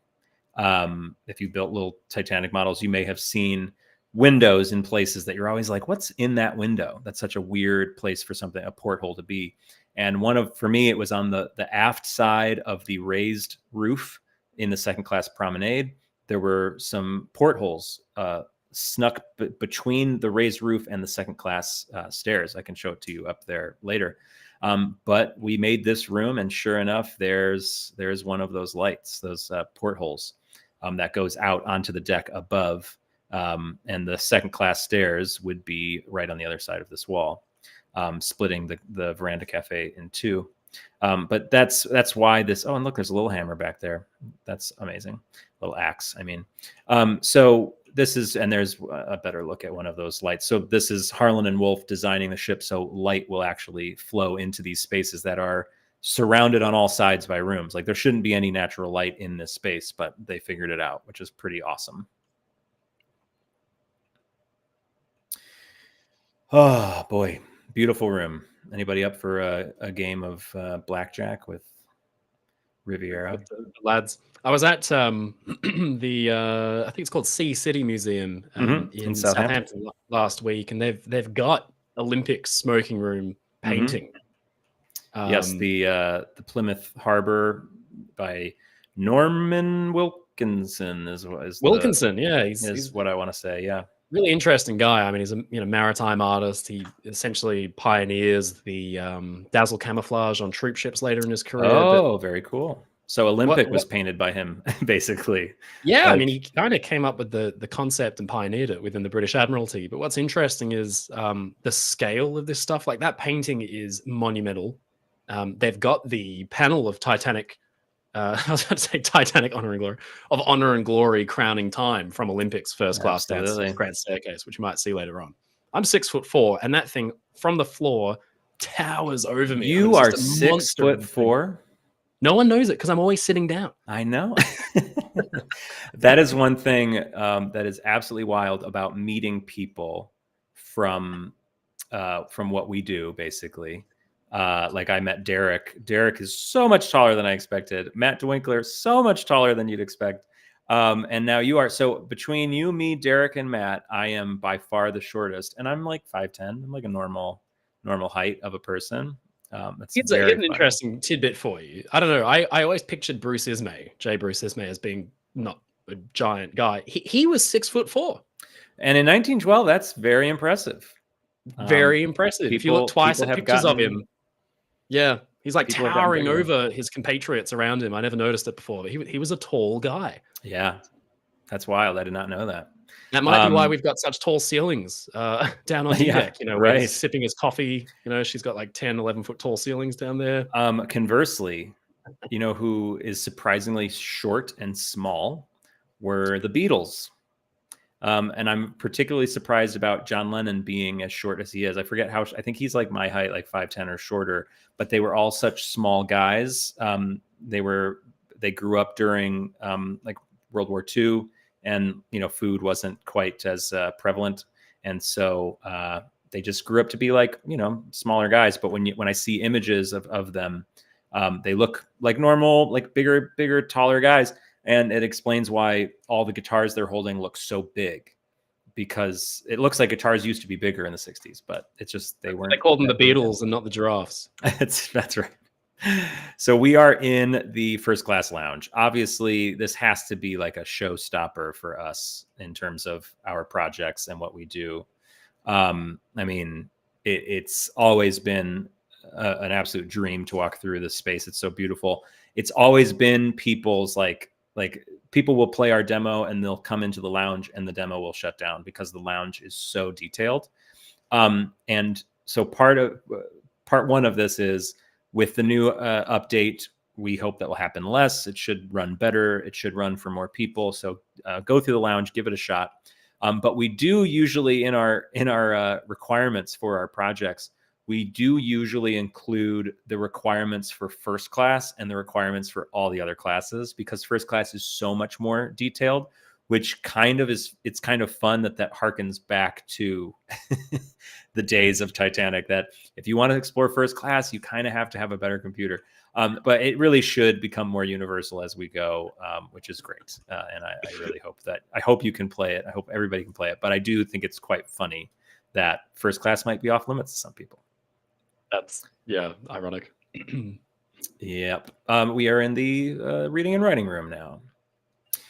if you built little Titanic models, you may have seen windows in places that you're always like, what's in that window? That's such a weird place for a porthole to be. And for me, it was on the aft side of the raised roof in the second class promenade. There were some portholes snuck between the raised roof and the second class stairs. I can show it to you up there later. But we made this room, and sure enough, there's one of those lights, those portholes that goes out onto the deck above. And the second class stairs would be right on the other side of this wall, splitting the veranda cafe in two. But that's why this. Oh, and look, there's a little hammer back there. That's amazing. Little axe, I mean. So this is, and there's a better look at one of those lights. So this is Harlan and Wolf designing the ship so light will actually flow into these spaces that are surrounded on all sides by rooms. Like, there shouldn't be any natural light in this space, but they figured it out, which is pretty awesome. Oh boy, beautiful room. Anybody up for a game of blackjack with Riviera? With the lads, I was at the I think it's called Sea City Museum in Southampton last week, and they've got Olympic smoking room painting. Yes, the Plymouth Harbor by Norman Wilkinson is Wilkinson. He's what I want to say. Yeah. Really interesting guy. I mean, he's a maritime artist. He essentially pioneers the dazzle camouflage on troop ships later in his career. Oh, very cool. So Olympic was painted by him, basically. Yeah, I mean, he kind of came up with the concept and pioneered it within the British Admiralty. But what's interesting is the scale of this stuff. Like, that painting is monumental. They've got the panel of Titanic. I was about to say Titanic Honor and Glory crowning time from Olympics first class dance grand staircase, which you might see later on. I'm 6'4", and that thing from the floor towers over me. You are 6'4"? No one knows it because I'm always sitting down. I know. That is one thing that is absolutely wild about meeting people from what we do, basically. Like I met Derek. Derek is so much taller than I expected. Matt DeWinkler, so much taller than you'd expect. And now you are. So between you, me, Derek, and Matt, I am by far the shortest, and I'm like 5'10". I'm like a normal height of a person. That's Here's very an funny. interesting tidbit for you. I don't know. I always pictured Bruce Ismay, Bruce Ismay, as being not a giant guy. He was 6'4". And in 1912, that's very impressive. Very impressive. If you look twice People at have pictures of gotten him, yeah, he's like people have gotten towering bigger. over his compatriots around him. I never noticed it before, but he was a tall guy. Yeah, that's wild. I did not know that. That might be why we've got such tall ceilings down on D Yeah, deck, you know, where he's right. sipping his coffee. You know, she's got like 10, 11-foot tall ceilings down there. Conversely, you know who is surprisingly short and small were the Beatles. And I'm particularly surprised about John Lennon being as short as he is. I forget how, I think he's like my height, like 5'10" or shorter, but they were all such small guys. They grew up during like World War II, and, you know, food wasn't quite as prevalent. And so they just grew up to be like, you know, smaller guys. But when I see images of them, they look like normal, like bigger, taller guys. And it explains why all the guitars they're holding look so big, because it looks like guitars used to be bigger in the 60s, but it's just they weren't They called them the that big Beatles and not the Giraffes. yet. That's right. So we are in the first class lounge. Obviously, this has to be like a showstopper for us in terms of our projects and what we do. I mean, it's always been an absolute dream to walk through this space. It's so beautiful. It's always been people's like people will play our demo and they'll come into the lounge and the demo will shut down because the lounge is so detailed. And so part one of this is, with the new update, we hope that will happen less. It should run better. It should run for more people. So go through the lounge, give it a shot. But we do usually in our requirements for our projects, we do usually include the requirements for first class and the requirements for all the other classes, because first class is so much more detailed, which it's kind of fun that harkens back to the days of Titanic, that if you want to explore first class, you kind of have to have a better computer. But it really should become more universal as we go, which is great. And I really hope you can play it. I hope everybody can play it. But I do think it's quite funny that first class might be off limits to some people. That's, yeah, ironic. Yep. We are in the reading and writing room now.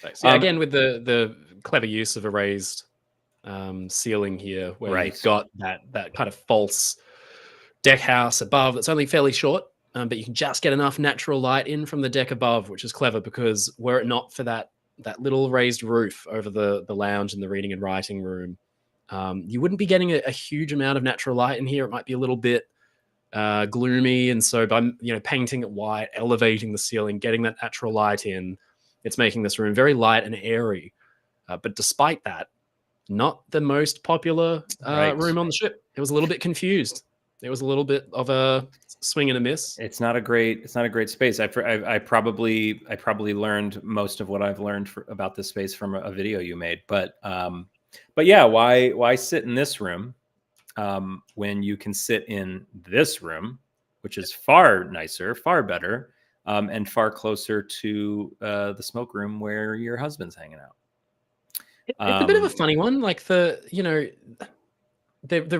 Thanks. Yeah, again, with the clever use of a raised ceiling here, where you've got that kind of false deck house above that's only fairly short, but you can just get enough natural light in from the deck above, which is clever, because were it not for that little raised roof over the lounge and the reading and writing room, you wouldn't be getting a huge amount of natural light in here. It might be a little bit gloomy, and so by painting it white, elevating the ceiling, getting that natural light in, it's making this room very light and airy. But despite that, not the most popular room on the ship. It was a little bit confused. It was a little bit of a swing and a miss. It's not a great space. I probably learned most of what I've learned about this space from a video you made. But yeah, why sit in this room when you can sit in this room, which is far nicer, far better, and far closer to the smoke room where your husband's hanging out. It's a bit of a funny one. Like the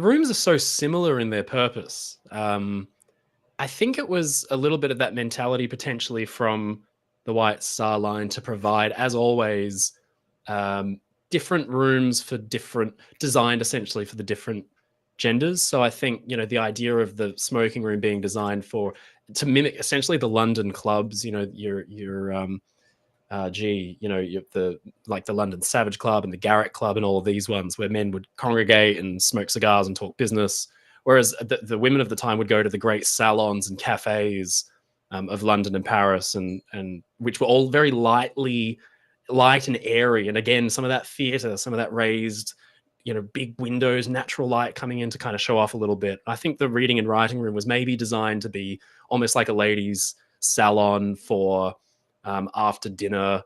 rooms are so similar in their purpose. I think it was a little bit of that mentality potentially from the White Star Line to provide, as always, different rooms designed essentially for the different genders. So I think, the idea of the smoking room being designed to mimic essentially the London clubs, the London Savage Club and the Garrick Club and all of these ones where men would congregate and smoke cigars and talk business, whereas the women of the time would go to the great salons and cafes of London and Paris, and which were all very light and airy. And again, some of that theatre, some of that raised, big windows, natural light coming in to kind of show off a little bit. I think the reading and writing room was maybe designed to be almost like a ladies' salon for after dinner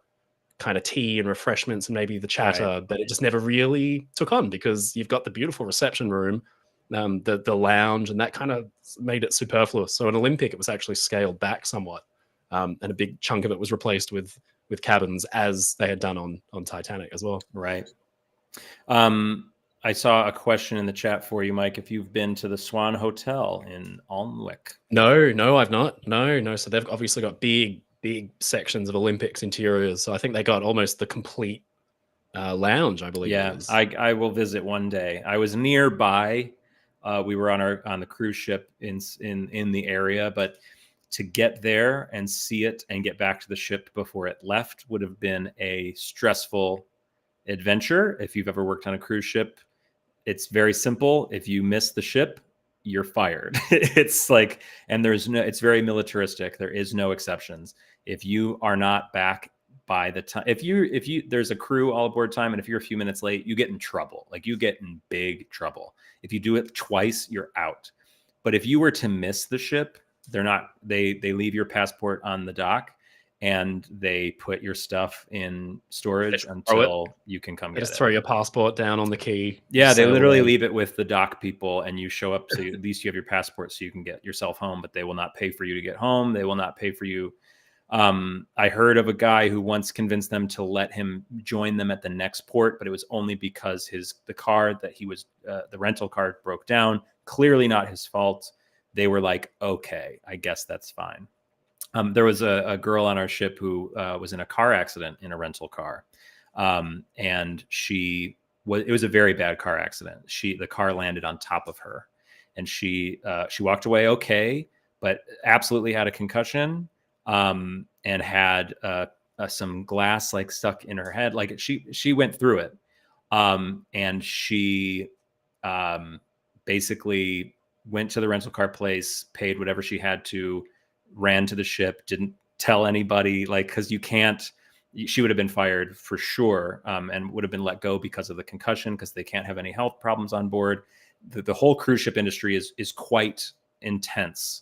kind of tea and refreshments and maybe the chatter, Right. but it just never really took on because you've got the beautiful reception room, the lounge, and that kind of made it superfluous. So an Olympic, it was actually scaled back somewhat, and a big chunk of it was replaced with cabins, as they had done on Titanic as well. Right. I saw a question in the chat for you, Mike, if you've been to the Swan Hotel in Alnwick. No, I've not. No. So they've obviously got big sections of Olympics interiors. So I think they got almost the complete lounge, I believe it is. I will visit one day. I was nearby. We were on the cruise ship in the area, but to get there and see it and get back to the ship before it left would have been a stressful adventure. If you've ever worked on a cruise ship, it's very simple. If you miss the ship, you're fired. It's like, and it's very militaristic. There is no exceptions. If you are not back by the time, if you there's a crew all aboard time, and if you're a few minutes late, you get in trouble. Like, you get in big trouble. If you do it twice, you're out. But if you were to miss the ship, they leave your passport on the dock, and they put your stuff in storage until you can come get it. Just throw your passport down on the quay. Yeah, they literally leave it with the dock people, and you show up, so at least you have your passport so you can get yourself home, but they will not pay for you to get home. They will not pay for you. I heard of a guy who once convinced them to let him join them at the next port, but it was only because the car that he was, the rental car broke down. Clearly not his fault. They were like, okay, I guess that's fine. There was a girl on our ship who was in a car accident in a rental car. And it was a very bad car accident. The car landed on top of her, and she walked away okay, but absolutely had a concussion, and had some glass like stuck in her head. Like, she went through it. And she basically went to the rental car place, paid whatever she had to, ran to the ship, didn't tell anybody, like, because she would have been fired for sure, and would have been let go because of the concussion, because they can't have any health problems on board. The whole cruise ship industry is quite intense.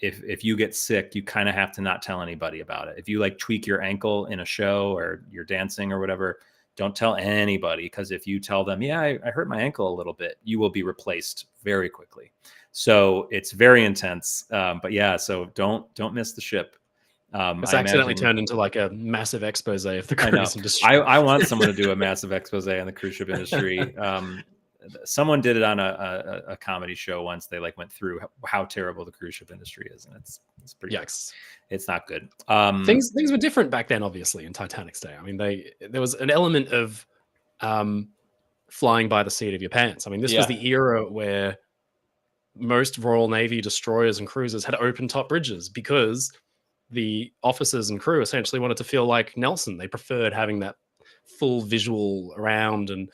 If you get sick, you kind of have to not tell anybody about it. If you like tweak your ankle in a show or you're dancing or whatever, don't tell anybody, because if you tell them, yeah, I hurt my ankle a little bit, you will be replaced very quickly. So it's very intense. But yeah, so don't miss the ship. It's accidentally turned into like a massive expose of the cruise industry. I want someone to do a massive expose on the cruise ship industry. Someone did it on a comedy show once. They like went through how terrible the cruise ship industry is, and it's pretty. Yikes. It's not good. Things were different back then, obviously, in Titanic's day. I mean, there was an element of flying by the seat of your pants. I mean, this was the era where most Royal Navy destroyers and cruisers had open top bridges, because the officers and crew essentially wanted to feel like Nelson. They preferred having that full visual around, and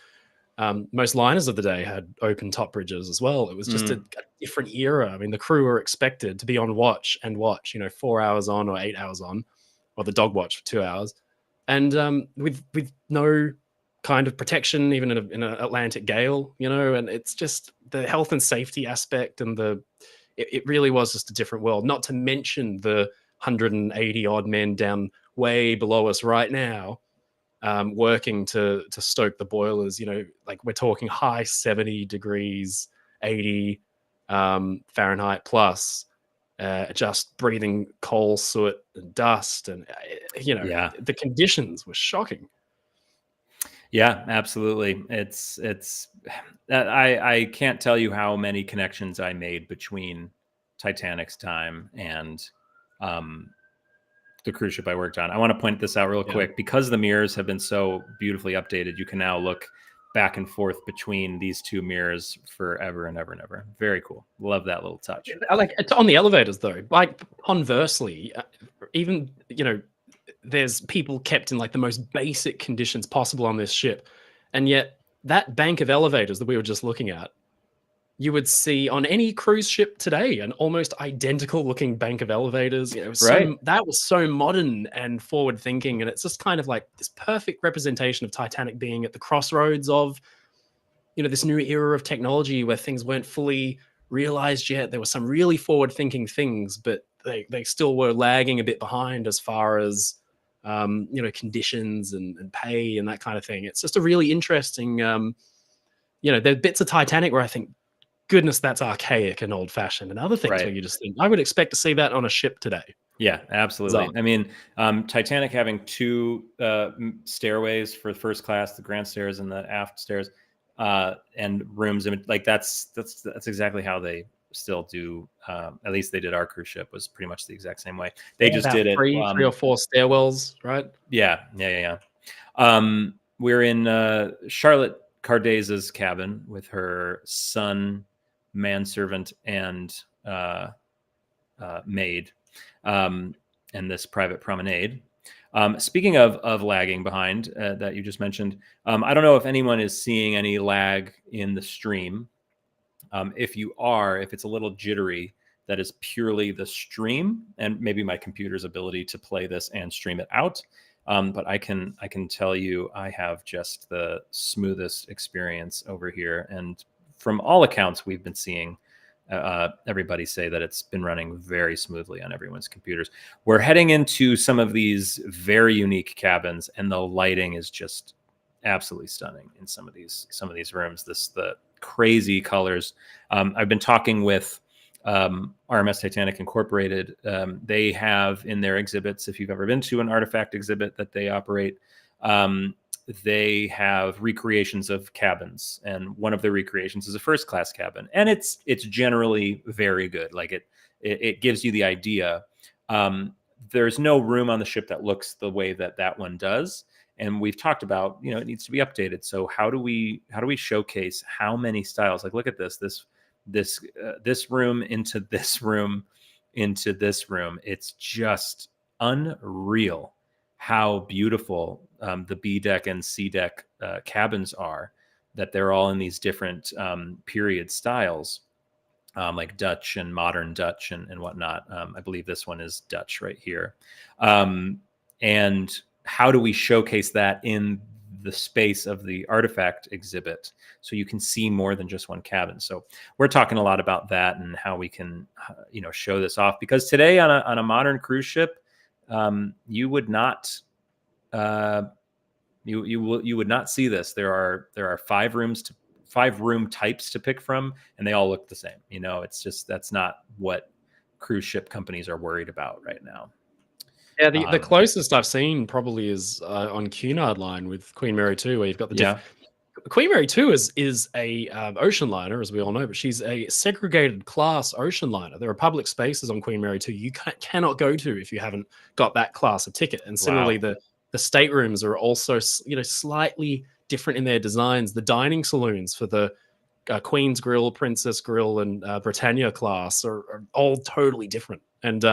most liners of the day had open top bridges as well. It was just a different era. I mean, the crew were expected to be on watch, 4 hours on or 8 hours on, or the dog watch for 2 hours, and with no kind of protection, even in an Atlantic gale, and it's just the health and safety aspect, and it really was just a different world. Not to mention the 180 odd men down way below us right now, working to stoke the boilers. Like, we're talking high 70 degrees, 80 Fahrenheit plus, just breathing coal, soot, and dust, and the conditions were shocking. Yeah, absolutely. It's I can't tell you how many connections I made between Titanic's time and the cruise ship I worked on. I want to point this out real quick. Because the mirrors have been so beautifully updated, you can now look back and forth between these two mirrors forever and ever and ever. Very cool. Love that little touch. I like it on the elevators, though. Like, conversely, even there's people kept in like the most basic conditions possible on this ship, and yet that bank of elevators that we were just looking at, you would see on any cruise ship today, an almost identical looking bank of elevators. That was so modern and forward thinking, and it's just kind of like this perfect representation of Titanic being at the crossroads of this new era of technology where things weren't fully realized yet. There were some really forward thinking things, but they still were lagging a bit behind as far as conditions and pay and that kind of thing. It's just a really interesting, there are bits of Titanic where I think, goodness, that's archaic and old fashioned, and other things where Right. you just think, I would expect to see that on a ship today. Yeah, absolutely. Bizarre. I mean, Titanic having two stairways for the first class, the grand stairs and the aft stairs, and rooms. Like that's exactly how they still do. At least they did our cruise ship, was pretty much the exact same way. They Yeah, just about did it. three or four stairwells, right? Yeah. We're in Charlotte Cardez's cabin with her son, manservant, and maid, and this private promenade. Speaking of lagging behind that you just mentioned, I don't know if anyone is seeing any lag in the stream. If you are, if it's a little jittery, that is purely the stream and maybe my computer's ability to play this and stream it out. But I can tell you, I have just the smoothest experience over here, and from all accounts, we've been seeing everybody say that it's been running very smoothly on everyone's computers. We're heading into some of these very unique cabins, and the lighting is just absolutely stunning in some of these rooms. The crazy colors. I've been talking with RMS Titanic Incorporated. They have in their exhibits, if you've ever been to an artifact exhibit that they operate, they have recreations of cabins, and one of the recreations is a first class cabin, and it's generally very good. Like it gives you the idea. There's no room on the ship that looks the way that one does, and we've talked about, it needs to be updated. So how do we showcase how many styles? Like, look at this room into this room into this room. It's just unreal how beautiful the B deck and C deck cabins are, that they're all in these different period styles, like Dutch and modern Dutch and whatnot. I believe this one is Dutch right here. And how do we showcase that in the space of the artifact exhibit so you can see more than just one cabin? So we're talking a lot about that and how we can show this off, because today on a modern cruise ship, you would not you would not see this. There are 5 room types to pick from, and they all look the same. It's just, that's not what cruise ship companies are worried about right now. Yeah, the closest I've seen probably is on Cunard Line with Queen Mary 2, where you've got the Queen Mary 2 is a Oceanliner, as we all know, but she's a segregated class Oceanliner. There are public spaces on Queen Mary 2 you cannot go to if you haven't got that class of ticket. And similarly, the staterooms are also slightly different in their designs. The dining saloons for the Queen's Grill, Princess Grill, and Britannia class are all totally different. And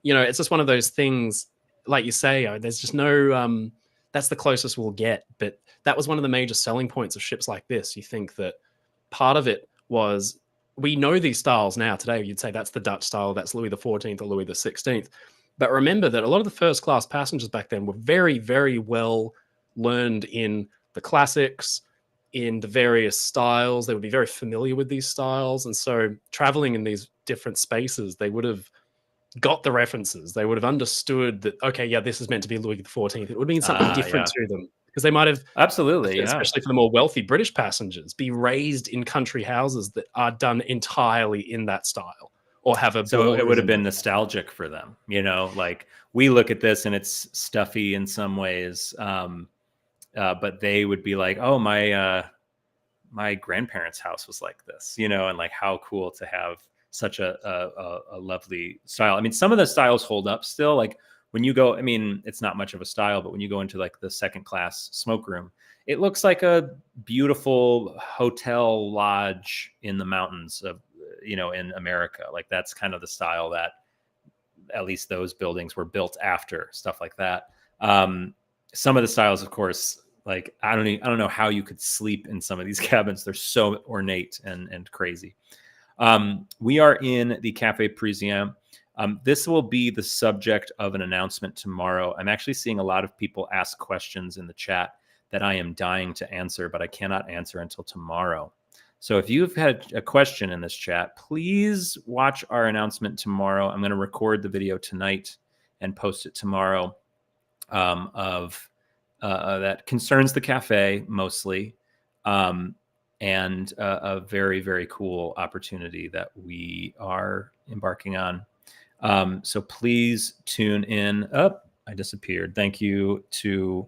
it's just one of those things, like you say, there's just no that's the closest we'll get. But that was one of the major selling points of ships like this. You think that part of it was, we know these styles now today. You'd say that's the Dutch style, that's Louis XIV or Louis XVI. But remember that a lot of the first class passengers back then were very, very well learned in the classics, in the various styles. They would be very familiar with these styles. And so traveling in these different spaces, they would have got the references. They would have understood that, okay, yeah, this is meant to be Louis XIV. It would mean something different to them, because they might have, absolutely, especially for the more wealthy British passengers, be raised in country houses that are done entirely in that style, or have a. So it would have been nostalgic for them, like we look at this and it's stuffy in some ways, but they would be like, oh, my grandparents' house was like this, and like how cool to have such a lovely style. I mean, some of the styles hold up still. Like when you go, I mean, it's not much of a style, but when you go into like the second class smoke room, it looks like a beautiful hotel lodge in the mountains of, in America. Like that's kind of the style that at least those buildings were built after, stuff like that. Some of the styles, of course, like I don't know how you could sleep in some of these cabins. They're so ornate and crazy. We are in the Cafe Parisien. This will be the subject of an announcement tomorrow. I'm actually seeing a lot of people ask questions in the chat that I am dying to answer, but I cannot answer until tomorrow. So if you've had a question in this chat, please watch our announcement tomorrow. I'm going to record the video tonight and post it tomorrow of that concerns the cafe mostly, and a very, very cool opportunity that we are embarking on. So please tune in. I disappeared. Thank you to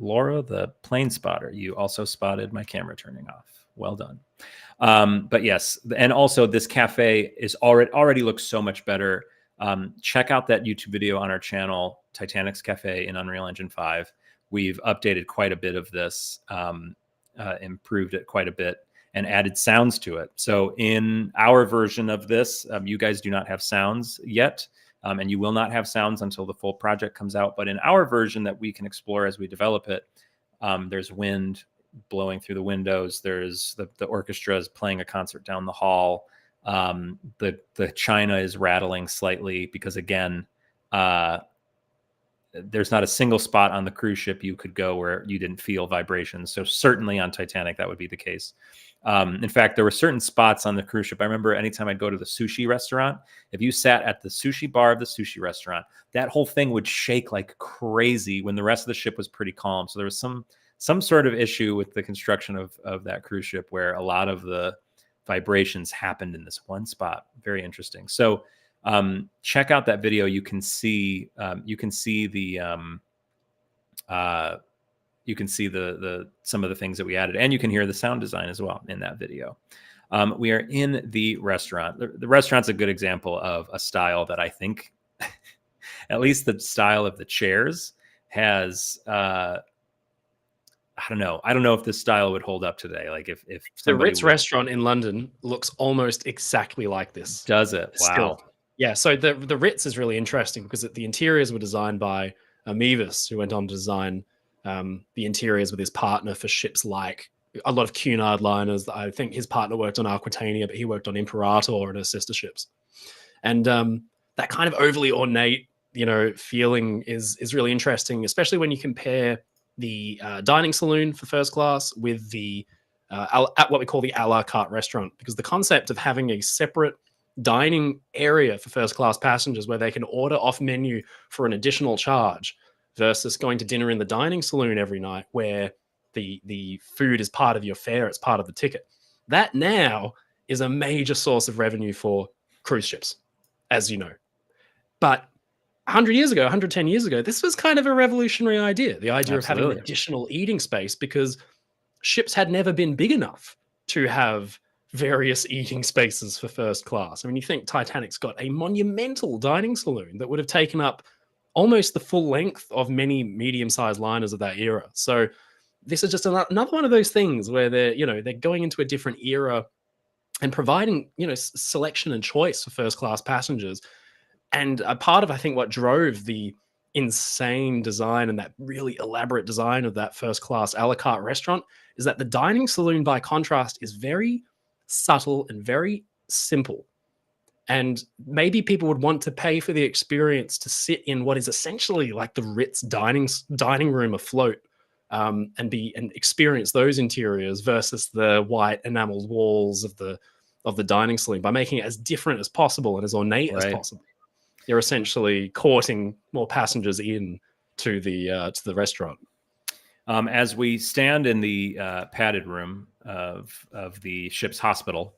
Laura, the plane spotter. You also spotted my camera turning off. Well done. But yes, and also this cafe is already looks so much better. Check out that YouTube video on our channel, Titanic's Cafe in Unreal Engine 5. We've updated quite a bit of this, improved it quite a bit, and added sounds to it. So in our version of this, you guys do not have sounds yet, and you will not have sounds until the full project comes out. But in our version that we can explore as we develop it, there's wind blowing through the windows. There's the orchestra is playing a concert down the hall. The china is rattling slightly because, again, there's not a single spot on the cruise ship you could go where you didn't feel vibrations. So certainly on Titanic, that would be the case. In fact, there were certain spots on the cruise ship. I remember anytime I'd go to the sushi restaurant, if you sat at the sushi bar of the sushi restaurant, that whole thing would shake like crazy when the rest of the ship was pretty calm. So there was some sort of issue with the construction of that cruise ship where a lot of the vibrations happened in this one spot. Very interesting. So check out that video. You can see the some of the things that we added, and you can hear the sound design as well in that video. We are in the restaurant. The restaurant's a good example of a style that I think, at least the style of the chairs has, I don't know if this style would hold up today. Like if the Ritz restaurant in London looks almost exactly like this. Does it? Wow. Still. Yeah. So the Ritz is really interesting because the interiors were designed by Mevis, who went on to design the interiors with his partner for ships like a lot of Cunard liners. I think his partner worked on Aquitania, but he worked on Imperator and her sister ships. And that kind of overly ornate, feeling is really interesting, especially when you compare the dining saloon for first class with the at what we call the a la carte restaurant, because the concept of having a separate dining area for first class passengers where they can order off menu for an additional charge versus going to dinner in the dining saloon every night where the food is part of your fare, it's part of the ticket. That now is a major source of revenue for cruise ships, as you know. But 110 years ago, this was kind of a revolutionary idea, the idea of having an additional eating space, because ships had never been big enough to have various eating spaces for first class. I mean, you think Titanic's got a monumental dining saloon that would have taken up almost the full length of many medium-sized liners of that era. So this is just another one of those things where they're going into a different era and providing, selection and choice for first class passengers. And a part of, I think, what drove the insane design and that really elaborate design of that first class a la carte restaurant is that the dining saloon, by contrast, is very subtle and very simple. And maybe people would want to pay for the experience to sit in what is essentially like the Ritz dining room afloat, and experience those interiors versus the white enameled walls of the dining saloon. By making it as different as possible and as ornate as possible, you're essentially courting more passengers in to the restaurant. As we stand in the padded room of the ship's hospital,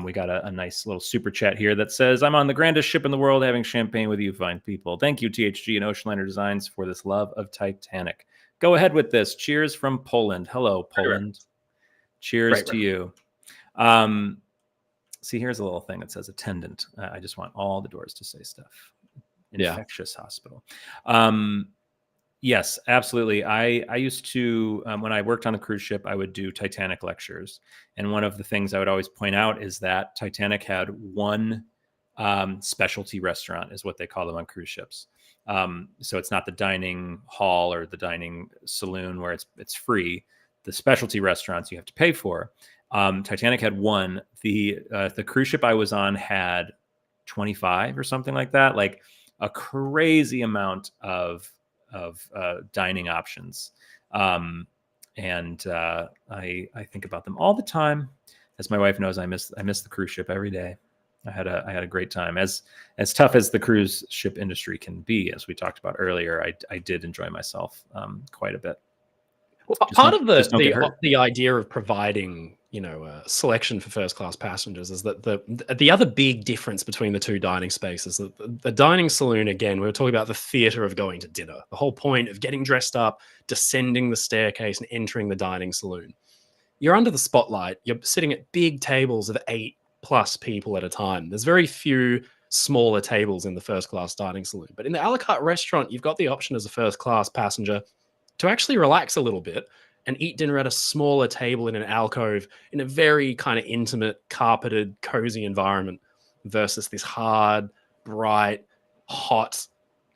we got a nice little super chat here that says, "I'm on the grandest ship in the world having champagne with you fine people. Thank you, THG and Oceanliner Designs, for this love of Titanic. Go ahead with this. Cheers from Poland." Hello, Poland. Cheers to you. See, here's a little thing that says attendant. I just want all the doors to say stuff. Infectious hospital. Yes, absolutely. I used to, when I worked on a cruise ship, I would do Titanic lectures. And one of the things I would always point out is that Titanic had one specialty restaurant, is what they call them on cruise ships. So it's not the dining hall or the dining saloon where it's free. The specialty restaurants you have to pay for. Titanic had one. The cruise ship I was on had 25 or something like that, like a crazy amount of dining options. and I think about them all the time. As my wife knows, I miss the cruise ship every day. I had a great time. As tough as the cruise ship industry can be, as we talked about earlier, I did enjoy myself quite a bit. Well, Just part of don't get hurt. the idea of providing, selection for first class passengers is that the other big difference between the two dining spaces, the dining saloon, again, we were talking about the theater of going to dinner. The whole point of getting dressed up, descending the staircase, and entering the dining saloon. You're under the spotlight. You're sitting at big tables of 8+ people at a time. There's very few smaller tables in the first class dining saloon. But in the a la carte restaurant, you've got the option as a first class passenger to actually relax a little bit and eat dinner at a smaller table in an alcove in a very kind of intimate, carpeted, cozy environment versus this hard, bright, hot,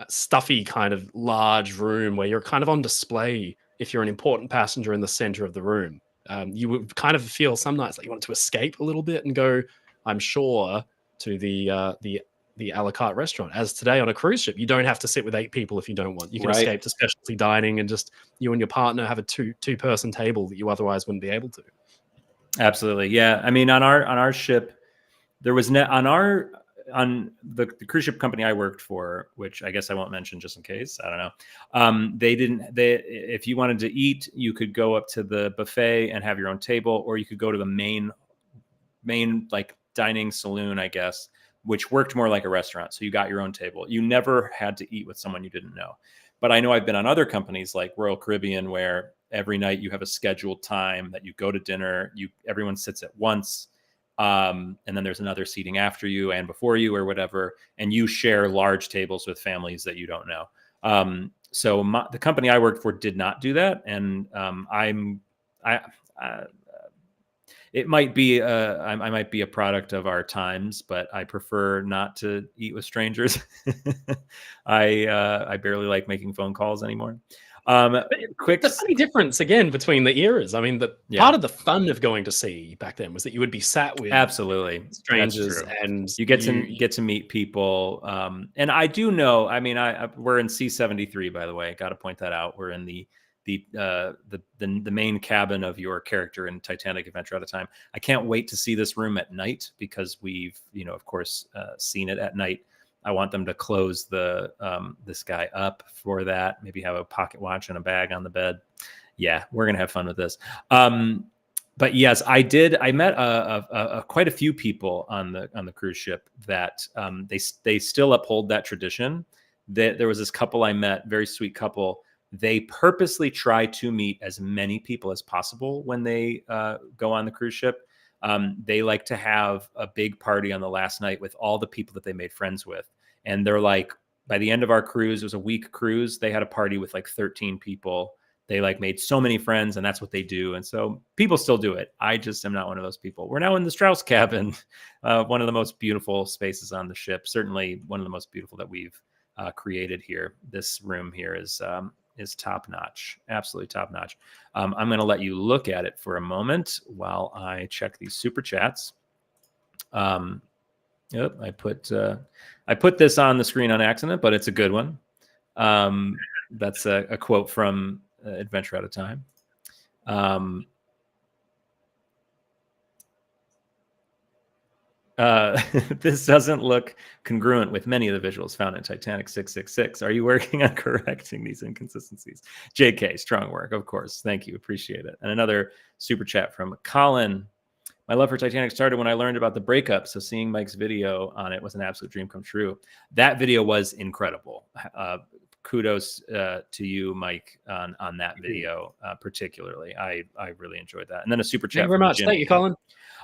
stuffy kind of large room where you're kind of on display if you're an important passenger in the center of the room. You would kind of feel some nights like you want to escape a little bit and go, I'm sure, to the a la carte restaurant. As today on a cruise ship, you don't have to sit with 8 people if you don't want. You can escape to specialty dining and just you and your partner have a two-person table that you otherwise wouldn't be able to. Absolutely, yeah. I mean, on our ship, there was on the cruise ship company I worked for, which I guess I won't mention just in case. I don't know. If you wanted to eat, you could go up to the buffet and have your own table, or you could go to the main like dining saloon, I guess, which worked more like a restaurant. So you got your own table. You never had to eat with someone you didn't know. But I know I've been on other companies like Royal Caribbean, where every night you have a scheduled time that you go to dinner. Everyone sits at once. And then there's another seating after you and before you or whatever, and you share large tables with families that you don't know. So the company I worked for did not do that, and it might be I might be a product of our times, but I prefer not to eat with strangers. I barely like making phone calls anymore. The funny difference again between the eras. I mean, part of the fun of going to sea back then was that you would be sat with absolutely strangers, and you get to meet people. And I do know. I mean, we're in C-73, by the way. Got to point that out. We're in the main cabin of your character in Titanic Adventure Out of Time. I can't wait to see this room at night because we've, of course, seen it at night. I want them to close this guy up for that. Maybe have a pocket watch and a bag on the bed. Yeah, we're gonna have fun with this. But yes, I did. I met quite a few people on the cruise ship that they still uphold that tradition. There was this couple I met, very sweet couple. They purposely try to meet as many people as possible when they go on the cruise ship. They like to have a big party on the last night with all the people that they made friends with. And they're like, by the end of our cruise, it was a week cruise. They had a party with like 13 people. They like made so many friends, and that's what they do. And so people still do it. I just am not one of those people. We're now in the Strauss cabin, one of the most beautiful spaces on the ship. Certainly one of the most beautiful that we've created here. This room here is top notch, absolutely top notch. I'm going to let you look at it for a moment while I check these super chats. Yep, I put this on the screen on accident, but it's a good one. That's a quote from Adventure Out of Time. This doesn't look congruent with many of the visuals found in Titanic 666. Are you working on correcting these inconsistencies? JK, strong work, of course. Thank you. Appreciate it. And another super chat from Colin. My love for Titanic started when I learned about the breakup. So seeing Mike's video on it was an absolute dream come true. That video was incredible. Kudos to you, Mike, on that video particularly. I really enjoyed that. And then a super chat. Thank you very much. Jim. Thank you, Colin.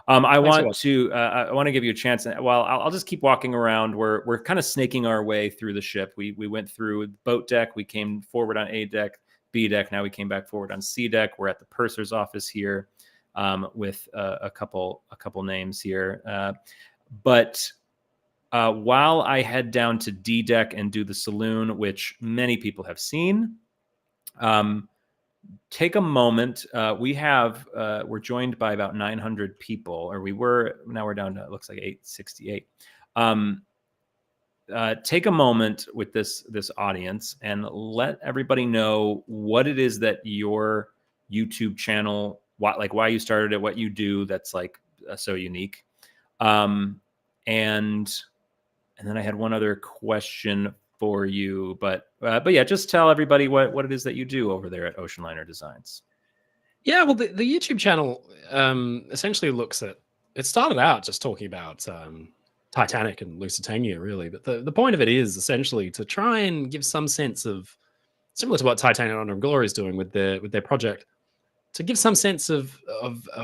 I want to give you a chance. Well, I'll just keep walking around. We're kind of snaking our way through the ship. We went through boat deck. We came forward on A deck, B deck. Now we came back forward on C deck. We're at the purser's office here with a couple names here. But while I head down to D deck and do the saloon, which many people have seen, take a moment. We're joined by about 900 people, or now we're down to, it looks like 868. Take a moment with this audience and let everybody know what it is that you're YouTube channel, why you started it, what you do that's like so unique. And then I had one other question for you, but yeah, just tell everybody what it is that you do over there at Oceanliner Designs. Yeah, well, the YouTube channel essentially looks at. It started out just talking about Titanic and Lusitania, really, but the point of it is essentially to try and give some sense of, similar to what Titanic Honor and Glory is doing with their project, to give some sense of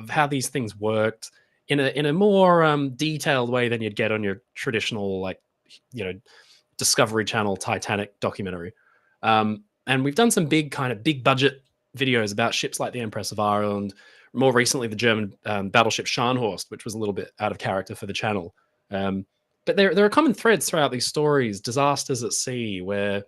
how these things worked in a more detailed way than you'd get on your traditional, like, you know, Discovery Channel Titanic documentary. And we've done some big budget videos about ships like the Empress of Ireland. More recently, the German battleship Scharnhorst, which was a little bit out of character for the channel. But there are common threads throughout these stories. Disasters at sea, where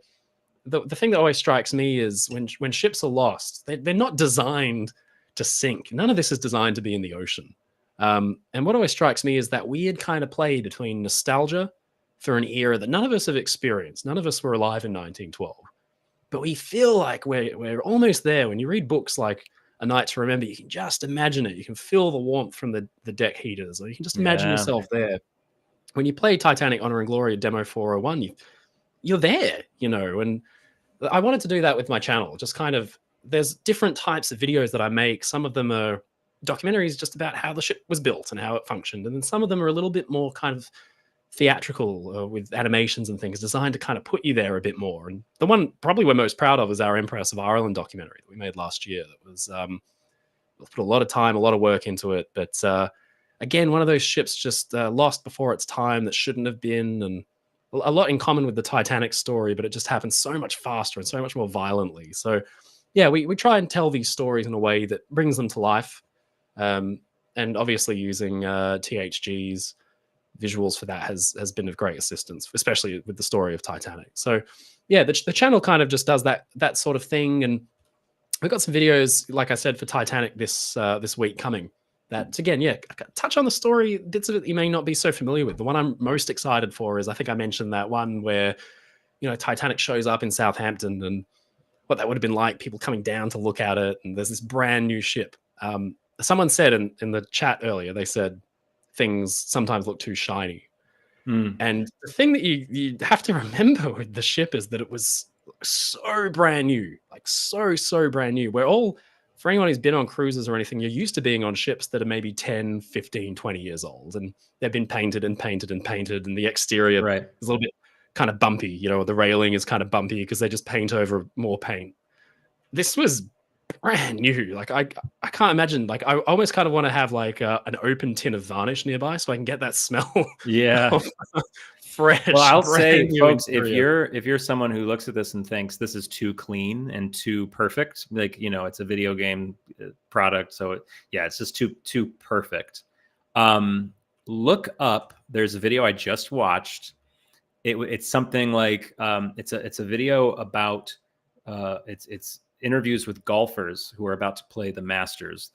the thing that always strikes me is when ships are lost, they're not designed to sink. None of this is designed to be in the ocean. And what always strikes me is that weird kind of play between nostalgia for an era that none of us have experienced. None of us were alive in 1912, but we feel like we're almost there. When you read books like A Night to Remember, you can just imagine it. You can feel the warmth from the deck heaters, or you can just imagine Yeah. yourself there. When you play Titanic Honor and Glory Demo 401, you're there, you know. And I wanted to do that with my channel. Just kind of, there's different types of videos that I make. Some of them are documentaries just about how the ship was built and how it functioned, and then some of them are a little bit more kind of theatrical with animations and things designed to kind of put you there a bit more. And the one probably we're most proud of is our Empress of Ireland documentary that we made last year. That was put a lot of time, a lot of work into it. But again, one of those ships just lost before its time that shouldn't have been, and a lot in common with the Titanic story, but it just happened so much faster and so much more violently. So yeah, we try and tell these stories in a way that brings them to life. And obviously using THG's visuals for that has been of great assistance, especially with the story of Titanic. So yeah, the channel kind of just does that sort of thing. And we've got some videos, like I said, for Titanic this week coming. That again, yeah, touch on the story, bits of it you may not be so familiar with. The one I'm most excited for is, I think I mentioned that one where, you know, Titanic shows up in Southampton and what that would have been like, people coming down to look at it, and there's this brand new ship. Someone said in the chat earlier, they said things sometimes look too shiny. And the thing that you have to remember with the ship is that it was so brand new, like so brand new. We're all, for anyone who's been on cruises or anything, you're used to being on ships that are maybe 10, 15, 20 years old, and they've been painted and painted and painted, and the exterior Right. is a little bit kind of bumpy, you know, the railing is kind of bumpy because they just paint over more paint. This was brand new. Like I can't imagine. Like I almost kind of want to have like an open tin of varnish nearby so I can get that smell. Yeah. Of fresh. Well, I'll say, folks, interior. if you're someone who looks at this and thinks this is too clean and too perfect, like, you know, it's a video game product, so it's just too perfect. Look up. There's a video I just watched. It's something like it's a video about it's interviews with golfers who are about to play the Masters,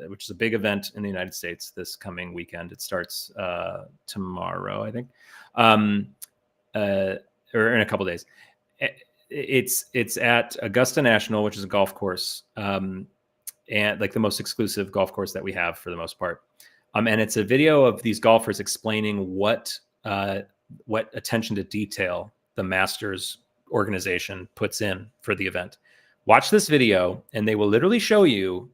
which is a big event in the United States this coming weekend. It starts tomorrow, I think, or in a couple days. It's at Augusta National, which is a golf course, and like the most exclusive golf course that we have for the most part. And it's a video of these golfers explaining what attention to detail the Masters organization puts in for the event. Watch this video, and they will literally show you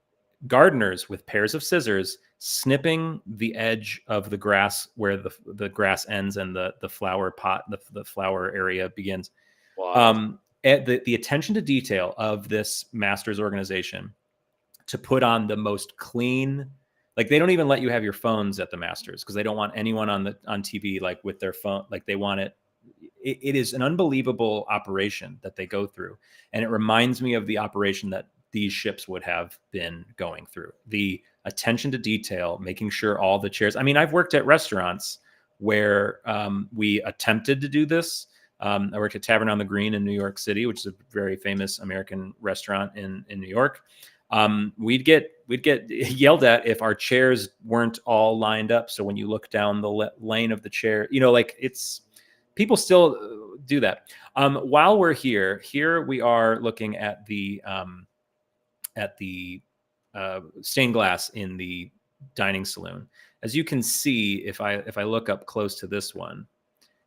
gardeners with pairs of scissors snipping the edge of the grass where the grass ends and the flower pot, the flower area begins. The attention to detail of this Masters organization to put on the most clean, like they don't even let you have your phones at the Masters because they don't want anyone on TV like with their phone. Like they want it. It is an unbelievable operation that they go through. And it reminds me of the operation that these ships would have been going through. The attention to detail, making sure all the chairs. I mean, I've worked at restaurants where we attempted to do this. I worked at Tavern on the Green in New York City, which is a very famous American restaurant in New York. We'd get yelled at if our chairs weren't all lined up. So when you look down the lane of the chair, you know, like people still do that. While we're here we are looking at the stained glass in the dining saloon. As you can see, if I look up close to this one,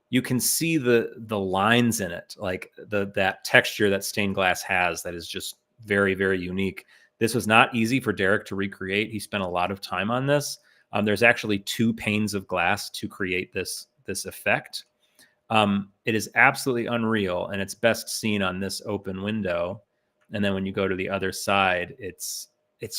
you can see the lines in it, like that texture that stained glass has, that is just very, very unique. This was not easy for Derek to recreate. He spent a lot of time on this. There's actually 2 panes of glass to create this effect. It is absolutely unreal, and it's best seen on this open window. And then when you go to the other side, it's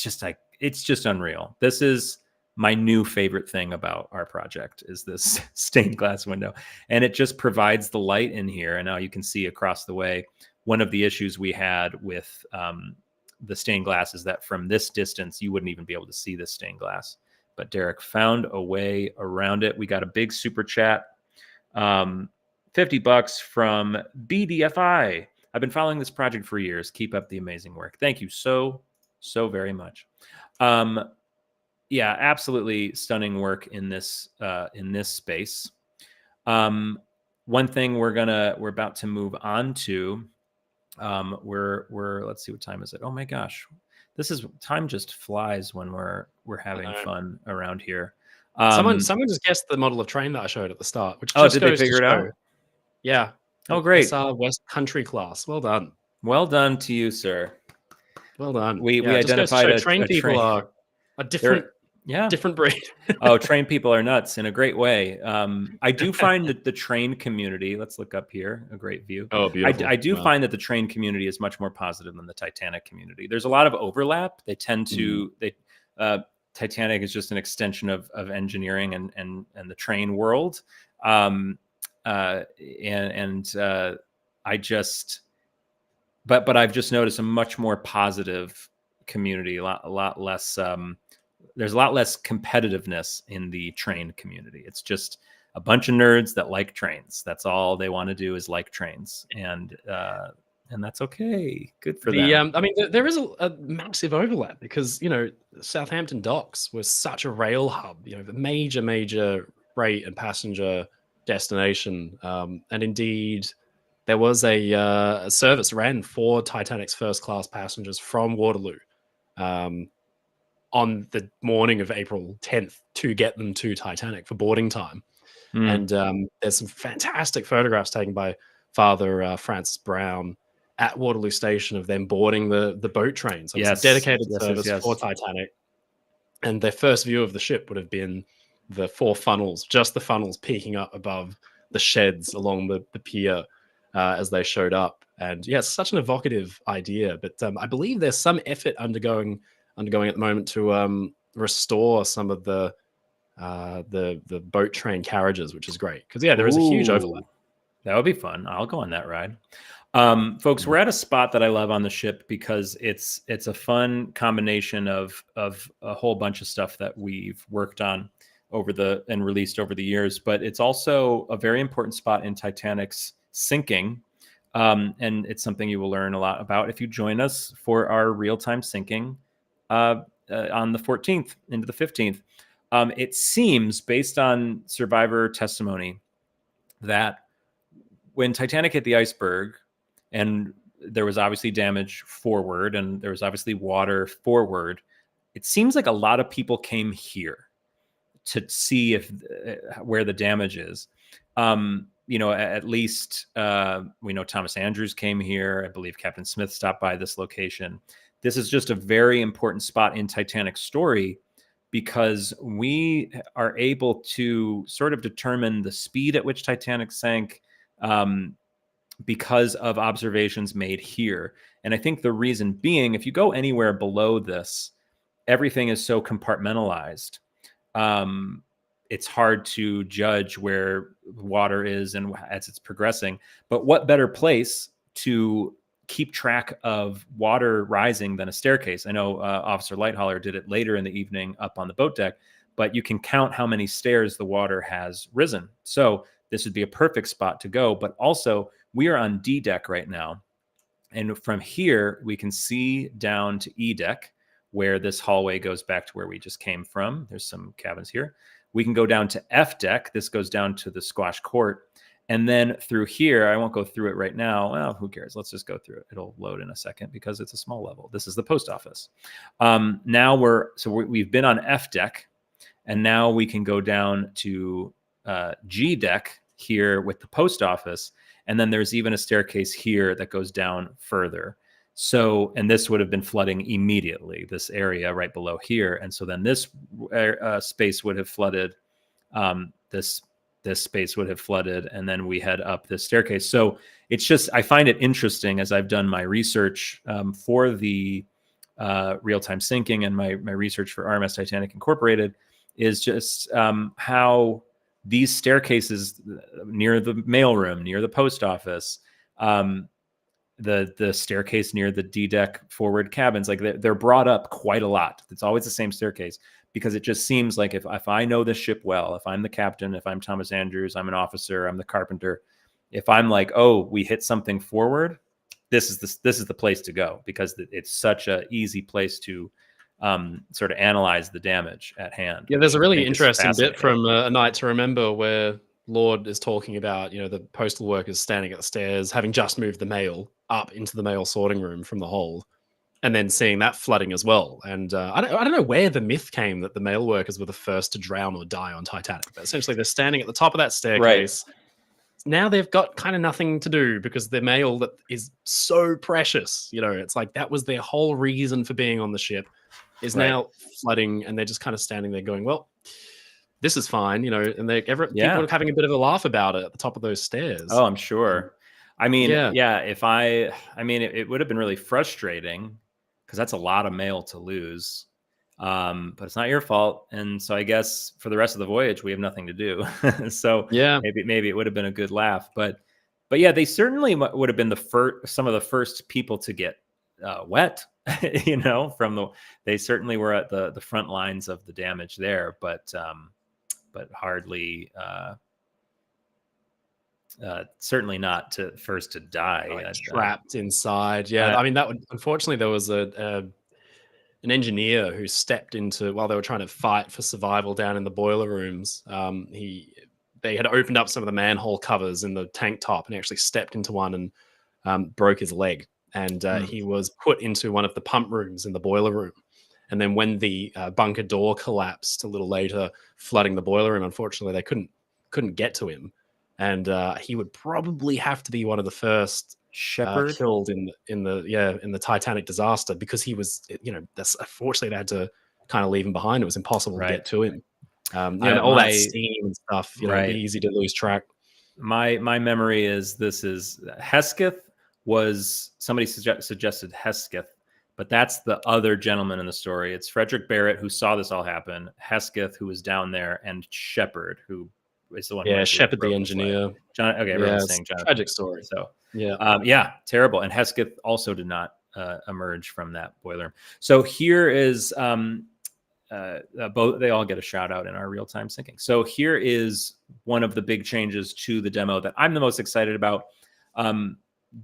just unreal. This is my new favorite thing about our project, is this stained glass window, and it just provides the light in here. And now you can see across the way. One of the issues we had with the stained glass is that from this distance, you wouldn't even be able to see this stained glass. But Derek found a way around it. We got a big super chat. $50 from BDFI. I've been following this project for years. Keep up the amazing work. Thank you so very much. Yeah, absolutely stunning work in this space. One thing we're about to move on to. Let's see, what time is it? Oh my gosh, time just flies when we're having fun around here. Someone just guessed the model of train that I showed at the start, which just did they figure it out? Yeah. Oh, great. SR West Country class. Well done. Well done to you, sir. Well done. We identified a train people are a different breed. Oh, train people are nuts in a great way. I do find that the train community, let's look up here, a great view. Oh, beautiful. I do find that the train community is much more positive than the Titanic community. There's a lot of overlap. They tend to, Titanic is just an extension of engineering and the train world. I've just noticed a much more positive community, a lot less, there's a lot less competitiveness in the train community. It's just a bunch of nerds that like trains. That's all they want to do, is like trains. And that's okay. Good for them. I mean, there is a massive overlap because, Southampton docks was such a rail hub, the major freight and passenger destination. And indeed, there was a service ran for Titanic's first class passengers from Waterloo on the morning of April 10th to get them to Titanic for boarding time. And there's some fantastic photographs taken by Father Francis Brown at Waterloo Station of them boarding the boat train. So it's a dedicated service for Titanic. And their first view of the ship would have been the 4 funnels, just the funnels peeking up above the sheds along the pier as they showed up. And yeah, it's such an evocative idea. But I believe there's some effort undergoing at the moment to restore some of the boat train carriages, which is great because there is a huge overlap. That would be fun. I'll go on that ride. Folks, we're at a spot that I love on the ship because it's a fun combination of a whole bunch of stuff that we've worked on and released over the years, but it's also a very important spot in Titanic's sinking. And it's something you will learn a lot about if you join us for our real-time sinking on the 14th into the 15th. It seems, based on survivor testimony, that when Titanic hit the iceberg, and there was obviously damage forward, and there was obviously water forward, it seems like a lot of people came here to see where the damage is. At least we know Thomas Andrews came here. I believe Captain Smith stopped by this location. This is just a very important spot in Titanic's story because we are able to sort of determine the speed at which Titanic sank because of observations made here. And I think the reason being, if you go anywhere below this, everything is so compartmentalized. It's hard to judge where water is and as it's progressing. But what better place to keep track of water rising than a staircase? I know Officer Lightholler did it later in the evening up on the boat deck, but you can count how many stairs the water has risen. So this would be a perfect spot to go. But also, we are on D deck right now. And from here, we can see down to E deck, where this hallway goes back to where we just came from. There's some cabins here. We can go down to F deck. This goes down to the squash court. And then through here, I won't go through it right now. Well, who cares? Let's just go through it. It'll load in a second because it's a small level. This is the post office. Now we've been on F deck, and now we can go down to G deck here with the post office. And then there's even a staircase here that goes down further. So, and this would have been flooding immediately, this area right below here. And so then this space would have flooded, this space would have flooded, and then we head up this staircase. So it's just, I find it interesting as I've done my research for the real-time syncing and my research for RMS Titanic Incorporated, is just how these staircases near the mailroom, near the post office, the staircase near the D deck forward cabins, like they're brought up quite a lot. It's always the same staircase because it just seems like if I know this ship well, if I'm the captain, if I'm Thomas Andrews, I'm an officer, I'm the carpenter, if I'm like, oh, we hit something forward, this is the place to go, because it's such a easy place to sort of analyze the damage at hand. Yeah, there's a really interesting bit from A Night to Remember where Lord is talking about, the postal workers standing at the stairs, having just moved the mail up into the mail sorting room from the hold, and then seeing that flooding as well. And I don't know where the myth came that the mail workers were the first to drown or die on Titanic, but essentially they're standing at the top of that staircase. Right. Now they've got kind of nothing to do because their mail that is so precious, it's like that was their whole reason for being on the ship, is now flooding, and they're just kind of standing there going, well, this is fine, and people are having a bit of a laugh about it at the top of those stairs. Oh, I'm sure. I mean, it would have been really frustrating because that's a lot of mail to lose. But it's not your fault. And so I guess for the rest of the voyage, we have nothing to do. So maybe it would have been a good laugh, but yeah, they certainly would have been some of the first people to get wet, they certainly were at the front lines of the damage there, but hardly, certainly not first to die. Trapped inside. Yeah. I mean, unfortunately, there was an engineer who stepped into, while they were trying to fight for survival down in the boiler rooms. They had opened up some of the manhole covers in the tank top, and he actually stepped into one and broke his leg. And he was put into one of the pump rooms in the boiler room. And then when the bunker door collapsed a little later, flooding the boiler room, unfortunately, they couldn't get to him. And he would probably have to be one of the first killed in the Titanic disaster, because he was, unfortunately they had to kind of leave him behind. It was impossible to get to him. All that steam and stuff, it'd be easy to lose track. My memory is Hesketh was, somebody suggested Hesketh, but that's the other gentleman in the story. It's Frederick Barrett, who saw this all happen, Hesketh, who was down there, and Shepard, who is the one. Yeah, Shepard, the engineer. Everyone's saying Jonathan. Tragic story. So terrible. And Hesketh also did not emerge from that boiler. So here is both. They all get a shout out in our real time syncing. So here is one of the big changes to the demo that I'm the most excited about.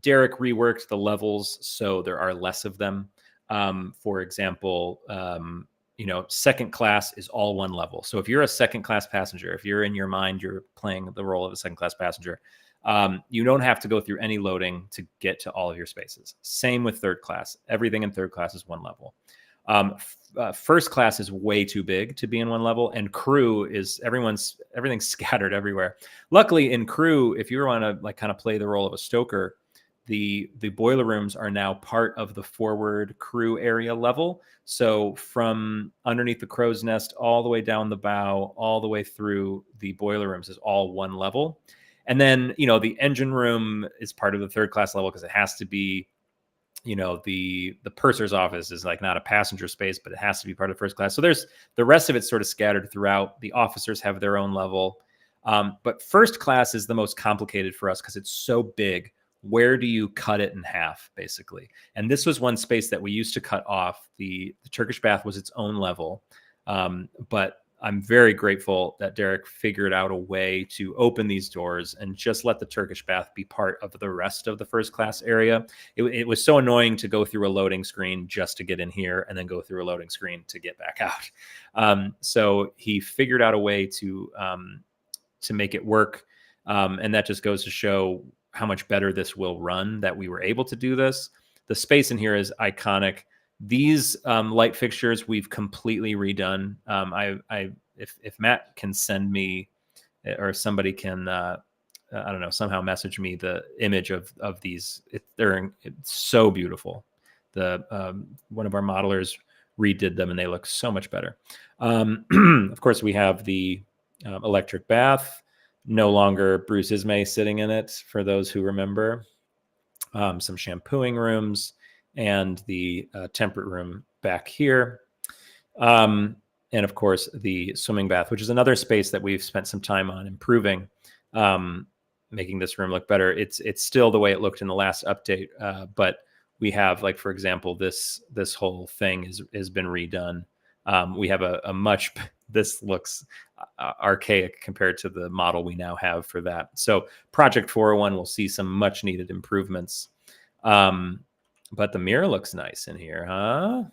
Derek reworked the levels so there are less of them. For example, second class is all one level. So if you're a second class passenger, if you're in your mind, you're playing the role of a second class passenger, you don't have to go through any loading to get to all of your spaces. Same with third class. Everything in third class is one level. First class is way too big to be in one level, and crew is everything's scattered everywhere. Luckily in crew, if you want to kind of play the role of a stoker, the boiler rooms are now part of the forward crew area level. So from underneath the crow's nest all the way down the bow, all the way through the boiler rooms is all one level. And then, the engine room is part of the third class level because it has to be, the purser's office is not a passenger space, but it has to be part of first class. So there's the rest of it's sort of scattered throughout. The officers have their own level. But first class is the most complicated for us because it's so big. Where do you cut it in half, basically? And this was one space that we used to cut off. The Turkish bath was its own level. But I'm very grateful that Derek figured out a way to open these doors and just let the Turkish bath be part of the rest of the first class area. It was so annoying to go through a loading screen just to get in here and then go through a loading screen to get back out. So he figured out a way to make it work. And that just goes to show how much better this will run that we were able to do this. The space in here is iconic. These light fixtures we've completely redone. If Matt can send me, or if somebody can, I don't know, somehow message me the image of these, it's so beautiful. One of our modelers redid them, and they look so much better. Of course, we have the electric bath. No longer Bruce Ismay sitting in it, for those who remember. Some shampooing rooms, and the temperate room back here. And of course, the swimming bath, which is another space that we've spent some time on improving, making this room look better. It's still the way it looked in the last update, but we have, like, for example, this whole thing has been redone. We have a much, this looks archaic compared to the model we now have for that. So Project 401 will see some much needed improvements. But the mirror looks nice in here, huh?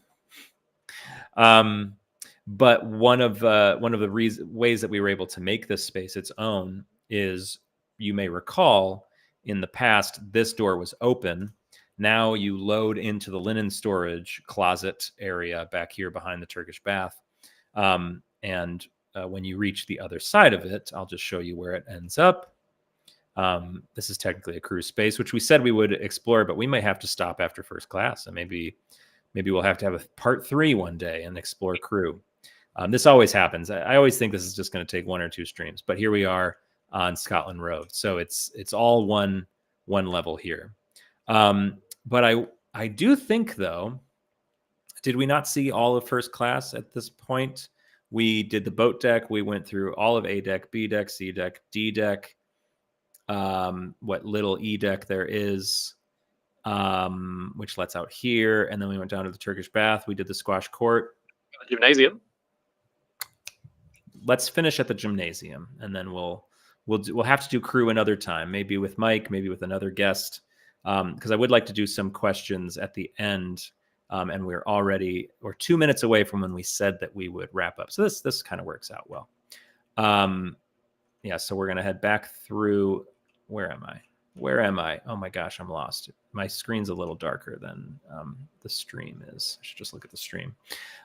But one of the ways that we were able to make this space its own is, you may recall, in the past, this door was open. Now you load into the linen storage closet area back here behind the Turkish bath. And when you reach the other side of it, I'll just show you where it ends up. This is technically a crew space, which we said we would explore, but we may have to stop after first class, and maybe we'll have to have a part 3 one day and explore crew. This always happens. I always think this is just going to take 1 or 2 streams, but here we are on Scotland Road, so it's all one level here. But I do think, though, did we not see all of first class at this point? We did the boat deck. We went through all of A deck, B deck, C deck, D deck, what little E deck there is, which lets out here. And then we went down to the Turkish bath. We did the squash court. Gymnasium. Let's finish at the gymnasium, and then we'll have to do crew another time, maybe with Mike, maybe with another guest, because I would like to do some questions at the end. And we're 2 minutes away from when we said that we would wrap up. So this kind of works out well. Yeah, so we're going to head back through. Where am I? Oh my gosh, I'm lost. My screen's a little darker than the stream is. I should just look at the stream.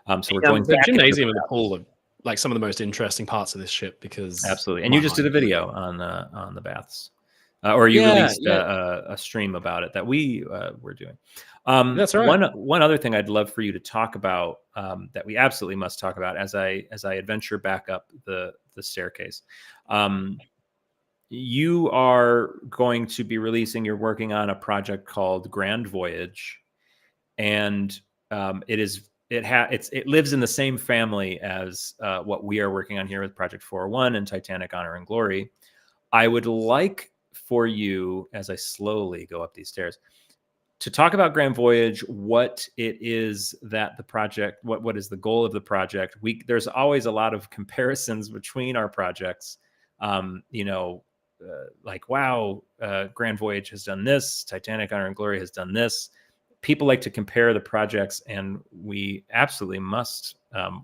So we're going the back gymnasium and the pool are like some of the most interesting parts of this ship, because absolutely. And you just did a video on the baths. Or you released a stream about it that we were doing. That's right. One other thing I'd love for you to talk about, that we absolutely must talk about as I adventure back up the staircase. You are going to be releasing. You're working on a project called Grand Voyage, and it lives in the same family as what we are working on here with Project 401 and Titanic: Honor and Glory. I would like for you, as I slowly go up these stairs, to talk about Grand Voyage, what it is that the project, what is the goal of the project. There's always a lot of comparisons between our projects. Like, wow, Grand Voyage has done this, Titanic: Honor and Glory has done this. People like to compare the projects, and we absolutely must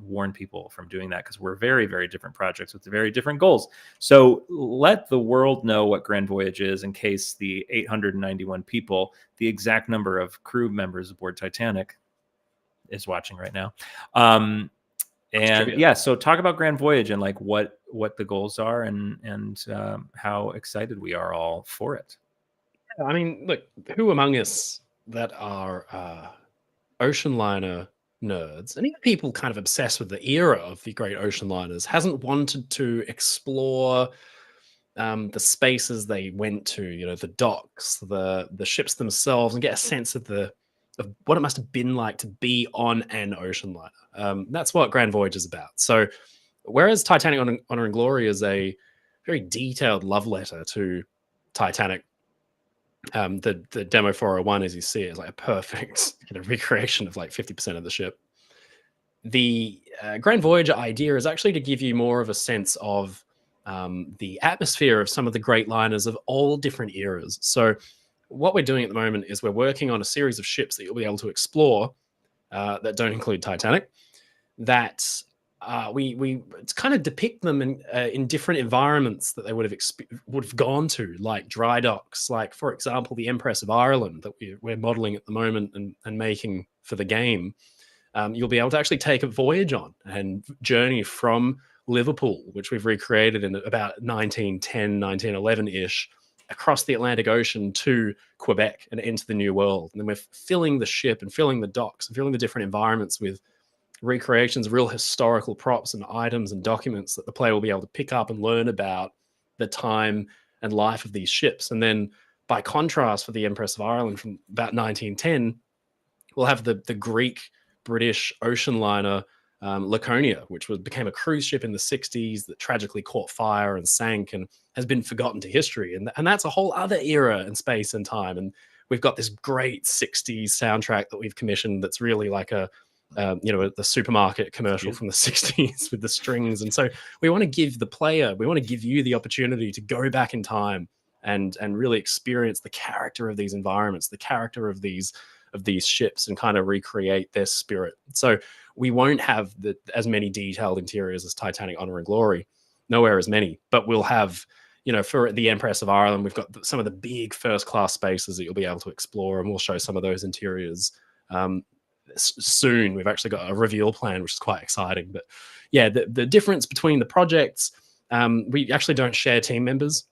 warn people from doing that, because we're very, very different projects with very different goals. So let the world know what Grand Voyage is, in case the 891 people, the exact number of crew members aboard Titanic, is watching right now. And yeah, so talk about Grand Voyage and like what the goals are, and how excited we are all for it. I mean, look, who among us that are Oceanliner nerds, and even people kind of obsessed with the era of the great Oceanliners, hasn't wanted to explore the spaces they went to, the docks, the ships themselves, and get a sense of what it must have been like to be on an ocean liner. That's what Grand Voyage is about. So whereas Titanic: Honor and Glory is a very detailed love letter to Titanic, the demo 401, as you see, is like a perfect recreation of like 50% of the ship. The Grand Voyage idea is actually to give you more of a sense of the atmosphere of some of the great liners of all different eras. So what we're doing at the moment is we're working on a series of ships that you'll be able to explore that don't include Titanic, that we kind of depict them in different environments that they would have gone to, like dry docks, like for example the Empress of Ireland that we're modeling at the moment and making for the game. You'll be able to actually take a voyage on and journey from Liverpool, which we've recreated in about 1910, 1911-ish, across the Atlantic Ocean to Quebec and into the New World. And then we're filling the ship and filling the docks and filling the different environments with recreations of real historical props and items and documents that the player will be able to pick up and learn about the time and life of these ships. And then by contrast, for the Empress of Ireland from about 1910, we'll have the Greek British Oceanliner Laconia, which became a cruise ship in the 60s that tragically caught fire and sank and has been forgotten to history. And that's a whole other era in space and time. And we've got this great 60s soundtrack that we've commissioned that's really like the supermarket commercial from the 60s with the strings. And so we want to give the player, we want to give you the opportunity to go back in time and really experience the character of these environments, the character of these ships, and kind of recreate their spirit. So we won't have as many detailed interiors as Titanic Honor and Glory, nowhere as many, but we'll have, for the Empress of Ireland, we've got some of the big first class spaces that you'll be able to explore, and we'll show some of those interiors soon. We've actually got a reveal plan, which is quite exciting. But yeah, the difference between the projects, we actually don't share team members.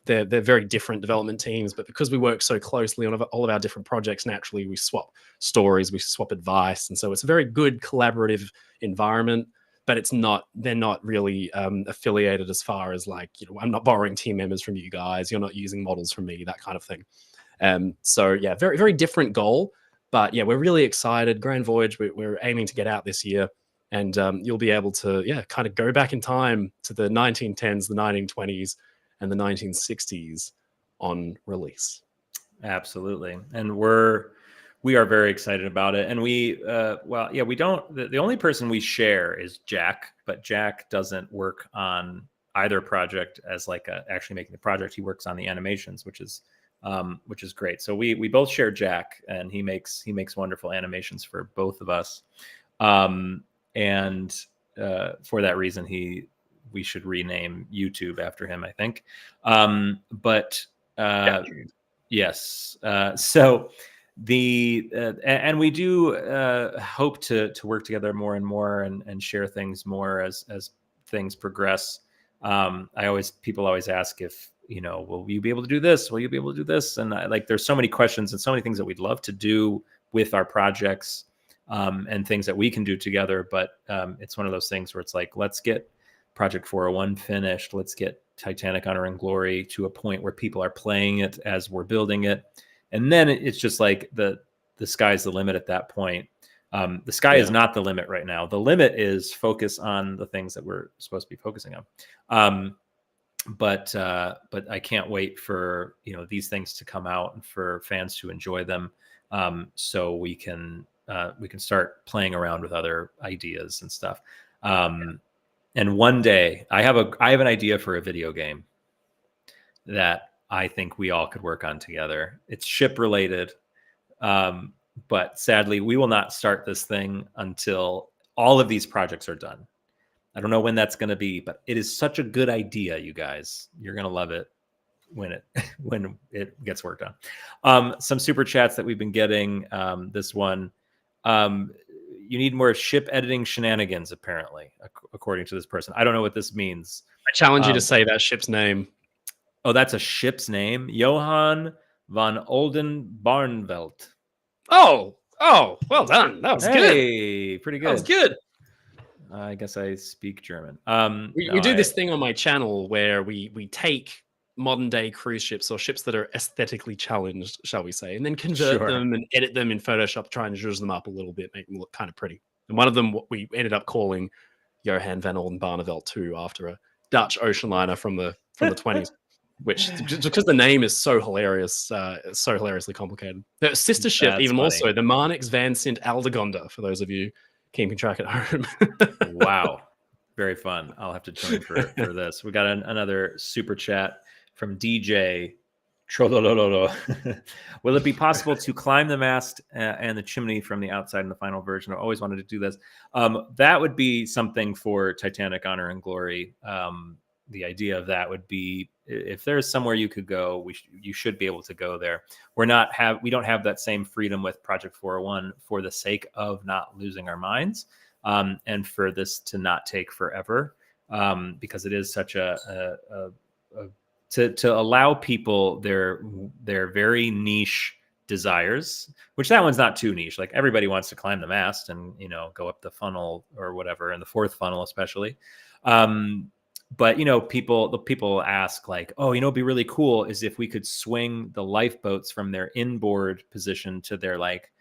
They're very different development teams, but because we work so closely on all of our different projects, naturally we swap stories, we swap advice, and so it's a very good collaborative environment. But they're not really affiliated as far as like, I'm not borrowing team members from you guys, you're not using models from me, that kind of thing. So yeah, very, very different goal. But yeah, we're really excited. Grand Voyage, we're aiming to get out this year, and you'll be able to kind of go back in time to the 1910s, the 1920s, and the 1960s on release. Absolutely. And we are very excited about it. And we don't, the only person we share is Jack, but Jack doesn't work on either project as like actually making the project. He works on the animations, which is great. So we both share Jack, and he makes wonderful animations for both of us. And for that reason, we should rename YouTube after him, I think. Yes. So and we do hope to work together more and more and share things more as things progress. People always ask if, will you be able to do this? Will you be able to do this? And there's so many questions and so many things that we'd love to do with our projects, and things that we can do together. But it's one of those things where it's like, let's get Project 401 finished. Let's get Titanic Honor and Glory to a point where people are playing it as we're building it. And then it's just like the sky's the limit at that point. The sky is not the limit right now. The limit is focus on the things that we're supposed to be focusing on. But I can't wait for these things to come out and for fans to enjoy them, so we can start playing around with other ideas and stuff. And one day I have an idea for a video game that I think we all could work on together. It's ship related, but sadly we will not start this thing until all of these projects are done. I don't know when that's going to be, but it is such a good idea, you guys. You're going to love it when it gets worked on. Some super chats that we've been getting. This one, you need more ship editing shenanigans, apparently, according to this person. I don't know what this means. I challenge you to say that ship's name. Oh, that's a ship's name? Johann von Oldenbarnevelt. Oh, well done. That was good. Pretty good. That was good. I guess I speak German. We do this thing on my channel where we take modern day cruise ships or ships that are aesthetically challenged, shall we say, and then convert them and edit them in Photoshop, try and zhuzh them up a little bit, make them look kind of pretty. And one of them we ended up calling Johann van Oldenbarnevelt 2 after a Dutch oceanliner from the 20s, which just because the name is so hilarious, it's so hilariously complicated. The sister ship, That's even funny. more so, the Marnix van Sint Aldegonda, for those of you keeping track at home. Wow. Very fun. I'll have to join for this. We got another super chat from DJ. Trolololo. Will it be possible to climb the mast and the chimney from the outside in the final version? I always wanted to do this. That would be something for Titanic: Honor and Glory. The idea of that would be, if there's somewhere you could go, you should be able to go there. We don't have that same freedom with Project 401 for the sake of not losing our minds, and for this to not take forever, because it is such to allow people their very niche desires, which that one's not too niche. Like, everybody wants to climb the mast and, go up the funnel or whatever, and the fourth funnel especially. But people ask, like, oh, it'd be really cool is if we could swing the lifeboats from their inboard position to their like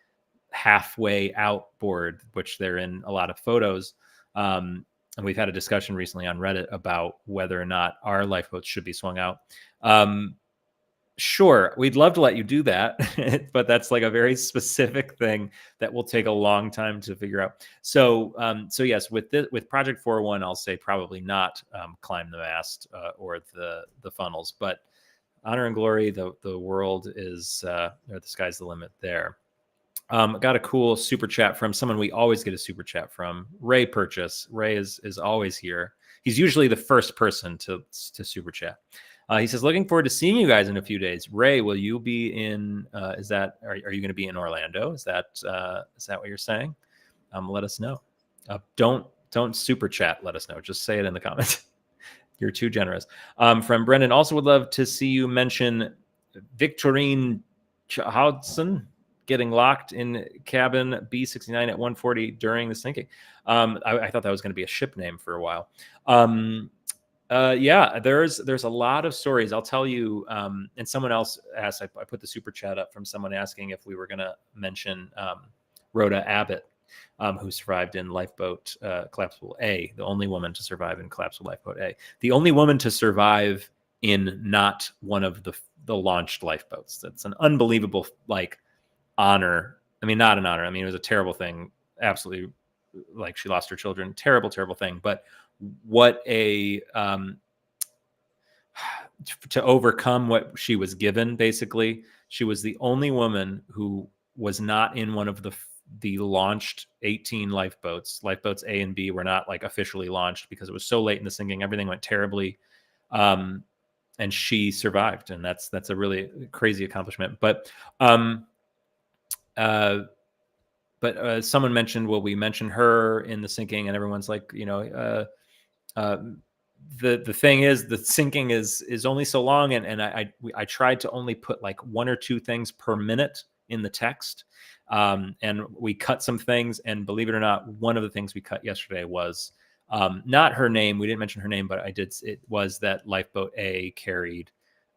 halfway outboard, which they're in a lot of photos. And we've had a discussion recently on Reddit about whether or not our lifeboats should be swung out. Sure, we'd love to let you do that, but that's like a very specific thing that will take a long time to figure out. So yes, with Project 401, I'll say probably not climb the mast or the funnels, but Honor and Glory, the world is, or the sky's the limit there. Got a cool super chat from someone we always get a super chat from, Ray Purchase. Ray is always here. He's usually the first person to super chat. He says, looking forward to seeing you guys in a few days. Ray, will you be in, are you going to be in Orlando? Is that what you're saying? Let us know. Don't super chat. Let us know. Just say it in the comments. You're too generous. From Brendan, also would love to see you mention Victorine Hudson getting locked in cabin B69 at 140 during the sinking. I thought that was going to be a ship name for a while. Yeah, there's a lot of stories. I'll tell you. And someone else asked, I put the super chat up from someone asking if we were going to mention Rhoda Abbott, who survived in lifeboat collapsible A, the only woman to survive in collapsible lifeboat A, the only woman to survive in not one of the launched lifeboats. That's an unbelievable honor. I mean, not an honor. I mean, it was a terrible thing. Absolutely, she lost her children. Terrible, terrible thing. But what a to overcome what she was given. Basically, she was the only woman who was not in one of the launched 18 lifeboats. Lifeboats A and B were not officially launched because it was so late in the sinking. Everything went terribly. And she survived, and that's a really crazy accomplishment. But someone mentioned, will we mention her in the sinking? And everyone's like, the thing is, the sinking is only so long, and I tried to only put one or two things per minute in the text, and we cut some things, and believe it or not, one of the things we cut yesterday was not her name. We didn't mention her name, but it was that lifeboat A carried,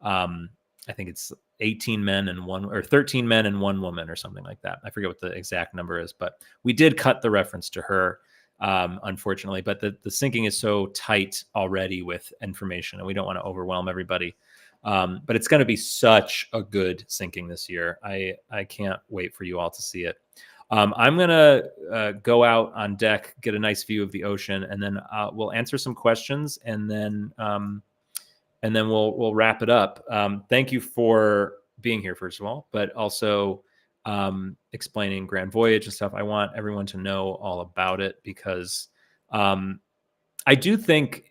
I think it's 18 men and 13 men and one woman or something like that. I forget what the exact number is, but we did cut the reference to her, unfortunately. But the sinking is so tight already with information, and we don't want to overwhelm everybody. But it's going to be such a good sinking this year. I can't wait for you all to see it. I'm going to go out on deck, get a nice view of the ocean, and then we'll answer some questions, and then we'll wrap it up. Thank you for being here, first of all, but also explaining Grand Voyage and stuff. I want everyone to know all about it, because I do think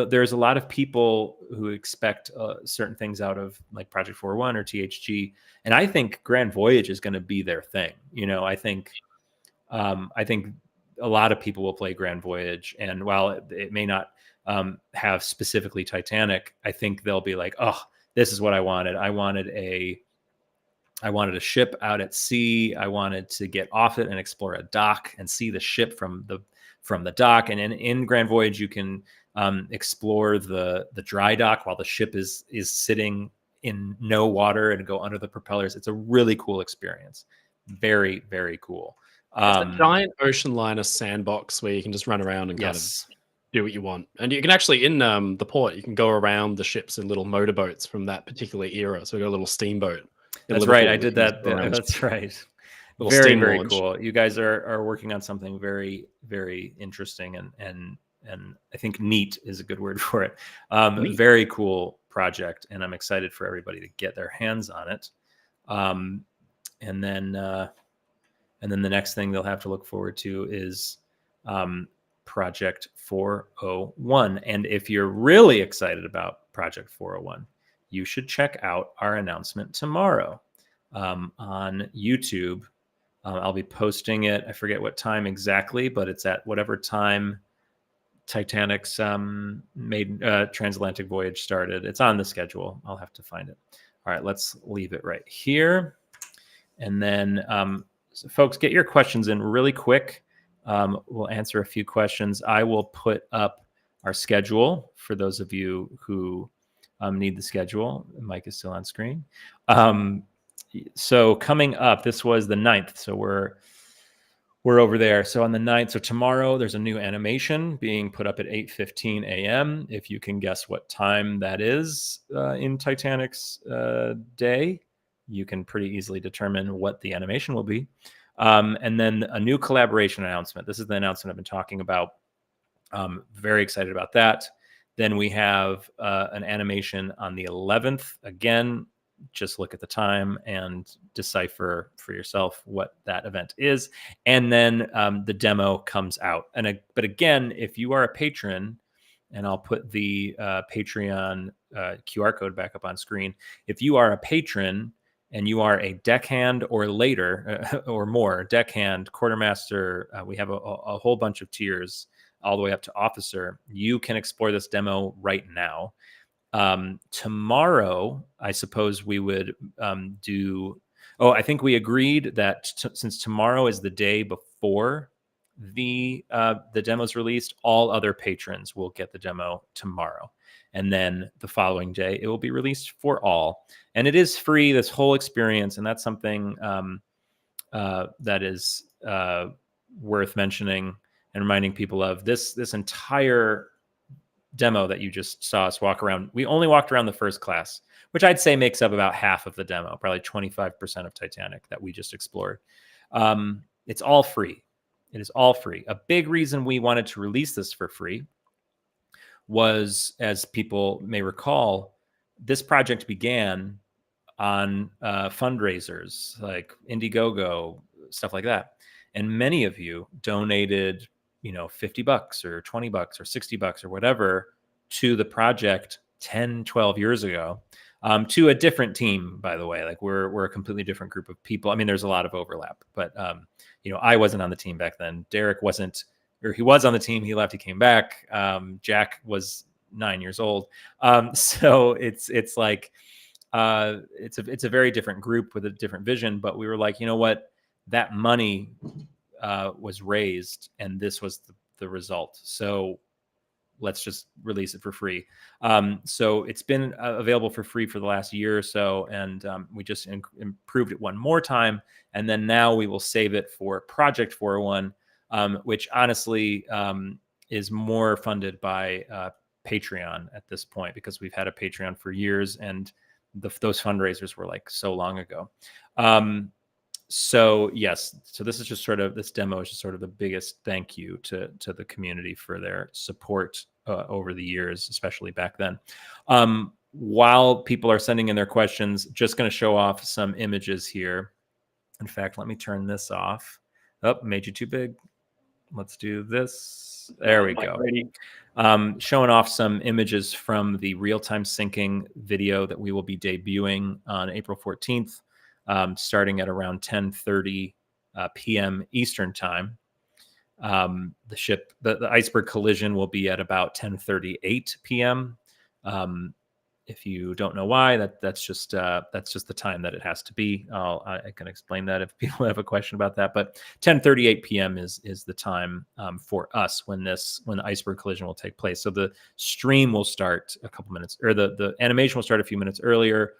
there's a lot of people who expect certain things out of Project 401 or THG. And I think Grand Voyage is going to be their thing. I think a lot of people will play Grand Voyage, and while it may not have specifically Titanic, I think they'll be like, oh, this is what I wanted. I wanted a ship out at sea. I wanted to get off it and explore a dock and see the ship from the dock. And in Grand Voyage, you can explore the dry dock while the ship is sitting in no water and go under the propellers. It's a really cool experience. Very, very cool. It's a giant Oceanliner sandbox where you can just run around and kind of do what you want. And you can actually, in the port, you can go around the ships in little motorboats from that particular era. So we got a little steamboat. That's right. I did that. That's right. Very, very cool. You guys are working on something very, very interesting, and I think neat is a good word for it. Very cool project, and I'm excited for everybody to get their hands on it. And then the next thing they'll have to look forward to is Project 401. And if you're really excited about Project 401, you should check out our announcement tomorrow on YouTube. I'll be posting it. I forget what time exactly, but it's at whatever time Titanic's transatlantic voyage started. It's on the schedule. I'll have to find it. All right, let's leave it right here. And then, so folks, get your questions in really quick. We'll answer a few questions. I will put up our schedule for those of you who need the schedule. Mike is still on screen. So coming up, this was the 9th. So we're over there. So on the 9th, so tomorrow there's a new animation being put up at 8:15 a.m. If you can guess what time that is in Titanic's day, you can pretty easily determine what the animation will be. And then a new collaboration announcement. This is the announcement I've been talking about. Very excited about that. Then we have an animation on the 11th. Again, just look at the time and decipher for yourself what that event is. And then the demo comes out. But again, if you are a patron, and I'll put the Patreon QR code back up on screen. If you are a patron and you are a deckhand or later or more, deckhand, quartermaster, we have a whole bunch of tiers all the way up to officer, you can explore this demo right now. Tomorrow, I suppose we would I think we agreed that since tomorrow is the day before the demo's released, all other patrons will get the demo tomorrow. And then the following day, it will be released for all. And it is free, this whole experience. And that's something that is worth mentioning and reminding people of. This entire demo that you just saw us walk around, we only walked around the first class, which I'd say makes up about half of the demo, probably 25% of Titanic that we just explored. It's all free. It is all free. A big reason we wanted to release this for free was, as people may recall, this project began on fundraisers like Indiegogo, stuff like that. And many of you donated, $50 or $20 or $60 or whatever to the project 10, 12 years ago, to a different team, by the way. Like we're a completely different group of people. I mean, there's a lot of overlap, but I wasn't on the team back then. Derek wasn't, or he was on the team. He left, he came back. Jack was 9 years old. So it's like, it's a very different group with a different vision, but we were like, you know what, that money was raised and this was the result. So let's just release it for free. So it's been available for free for the last year or so. And we just improved it one more time. And then now we will save it for Project 401, which honestly is more funded by Patreon at this point, because we've had a Patreon for years and those fundraisers were like so long ago. So yes, so this demo is just sort of the biggest thank you to the community for their support over the years, especially back then. While people are sending in their questions, just going to show off some images here. In fact, let me turn this off. Oh, made you too big. Let's do this. There we go. Brady. Showing off some images from the real-time syncing video that we will be debuting on April 14th. Starting at around 10:30 p.m. Eastern time. The iceberg collision will be at about 10:38 p.m. If you don't know why, that's just the time that it has to be. I can explain that if people have a question about that. But 10:38 p.m. is the time for us when the iceberg collision will take place. So the stream will start a couple minutes, or the animation will start a few minutes earlier.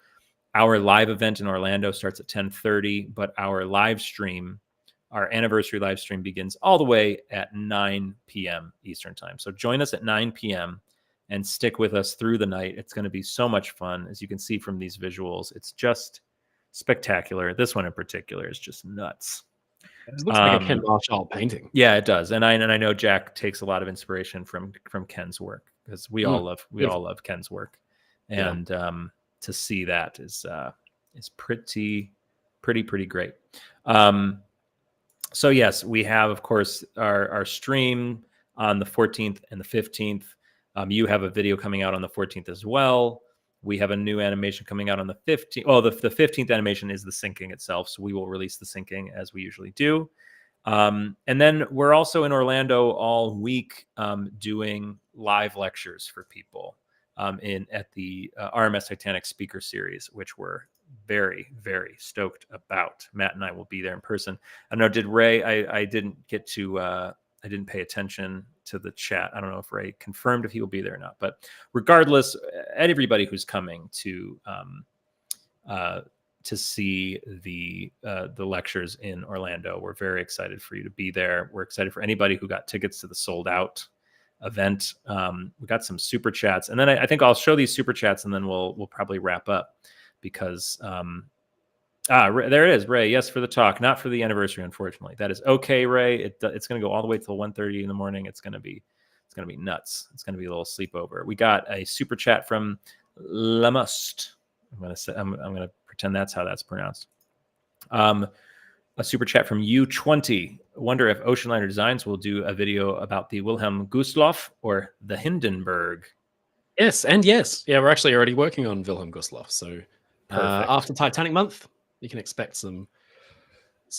Our live event in Orlando starts at 10:30, but our anniversary live stream begins all the way at 9 p.m. Eastern time. So join us at 9 p.m. and stick with us through the night. It's going to be so much fun. As you can see from these visuals, it's just spectacular. This one in particular is just nuts. It looks like a Ken Marshall painting. Yeah, it does. And I know Jack takes a lot of inspiration from Ken's work, because we all love Ken's work. and to see that is pretty great. So yes, we have, of course, our stream on the 14th and the 15th. You have a video coming out on the 14th as well. We have a new animation coming out on the 15th. Oh, the 15th animation is the syncing itself, so we will release the syncing as we usually do. And then we're also in Orlando all week doing live lectures for people at the RMS Titanic speaker series, which we're very, very stoked about. Matt and I will be there in person. I don't know, did Ray, I didn't get to, I didn't pay attention to the chat. I don't know if Ray confirmed if he will be there or not, but regardless, everybody who's coming to see the lectures in Orlando, we're very excited for you to be there. We're excited for anybody who got tickets to the sold out event. We got some super chats, and then I think I'll show these super chats, and then we'll probably wrap up because there it is, Ray. Yes, for the talk, not for the anniversary, unfortunately. That is okay, Ray. It's going to go all the way till 1:30 in the morning. It's going to be nuts. It's going to be a little sleepover. We got a super chat from Lamust. I'm going to pretend that's how that's pronounced. A super chat from U20. Wonder if Oceanliner Designs will do a video about the Wilhelm Gustloff or the Hindenburg. Yes, and yes. Yeah, we're actually already working on Wilhelm Gustloff. So after Titanic month, you can expect some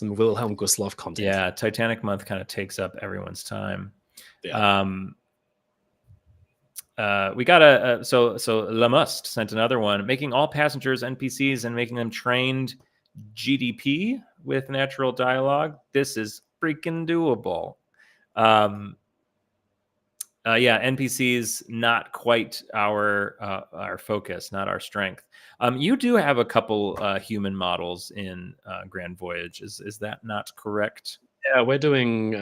Wilhelm Gustloff content. Yeah, Titanic month kind of takes up everyone's time. Yeah. We got so Lamust sent another one, making all passengers NPCs and making them trained GDP with natural dialogue. This is freaking doable. NPCs not quite our focus, not our strength. You do have a couple human models in Grand Voyage. Is that not correct? Yeah, we're doing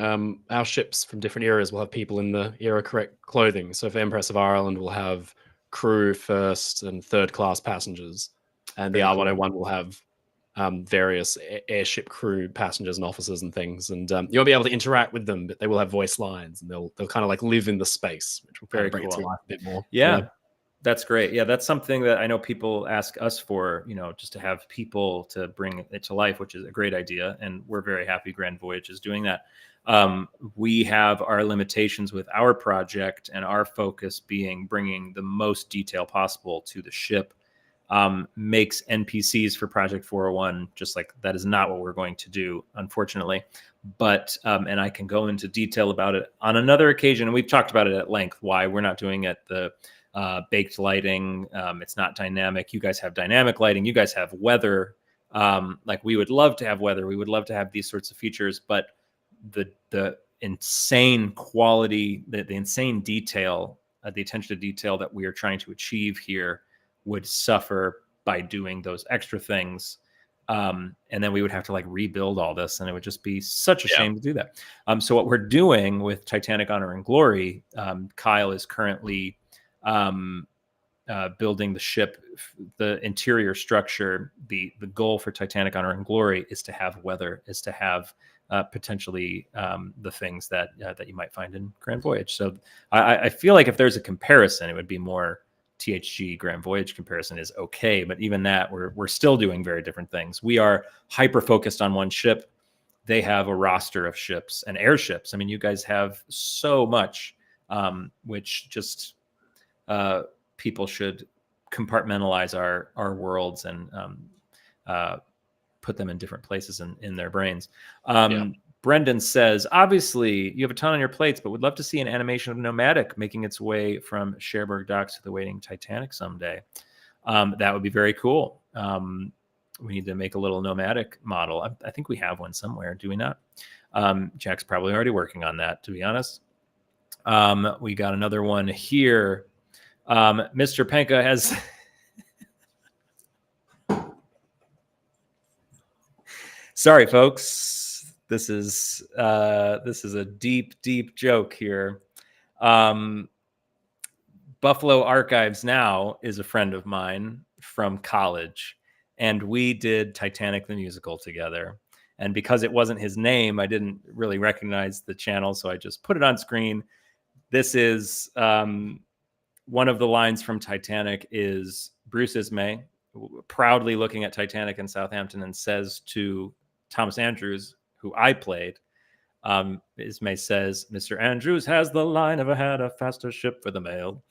our ships from different eras will have people in the era correct clothing. So for Empress of Ireland, we'll have crew, first and third class passengers, and the R101 will have various airship crew, passengers, and officers and things. And you'll be able to interact with them, but they will have voice lines, and they'll kind of like live in the space, which will kind of bring it to life a bit more. Yeah. That's great. Yeah, that's something that I know people ask us for, just to have people to bring it to life, which is a great idea. And we're very happy Grand Voyage is doing that. We have our limitations with our project, and our focus being bringing the most detail possible to the ship. Makes NPCs for Project 401 just like that is not what we're going to do, unfortunately. But and I can go into detail about it on another occasion. And we've talked about it at length, why we're not doing it the baked lighting. It's not dynamic. You guys have dynamic lighting. You guys have weather. Like we would love to have weather. We would love to have these sorts of features, but the insane quality, the insane detail, the attention to detail that we are trying to achieve here would suffer by doing those extra things. And then we would have to like rebuild all this, and it would just be such a shame to do that. So what we're doing with Titanic Honor and Glory, Kyle is currently building the ship, the interior structure. The goal for Titanic Honor and Glory is to have weather, is to have potentially the things that you might find in Grand Voyage. So I feel like if there's a comparison, it would be more THG Grand Voyage comparison is okay, but even that we're still doing very different things. We are hyper focused on one ship. They have a roster of ships and airships. I mean, you guys have so much, which just people should compartmentalize our worlds and put them in different places in their brains. Brendan says, obviously, you have a ton on your plates, but would love to see an animation of Nomadic making its way from Cherbourg docks to the waiting Titanic someday. That would be very cool. We need to make a little Nomadic model. I think we have one somewhere. Do we not? Jack's probably already working on that, to be honest. We got another one here. Mr. Penca has... Sorry, folks. This is a deep joke here. Buffalo Archives Now is a friend of mine from college, and we did Titanic the musical together. And because it wasn't his name, I didn't really recognize the channel, so I just put it on screen. This is one of the lines from Titanic is Bruce Ismay proudly looking at Titanic in Southampton and says to Thomas Andrews, who I played, Ismay says, "Mr. Andrews has the line, ever had a faster ship for the mail.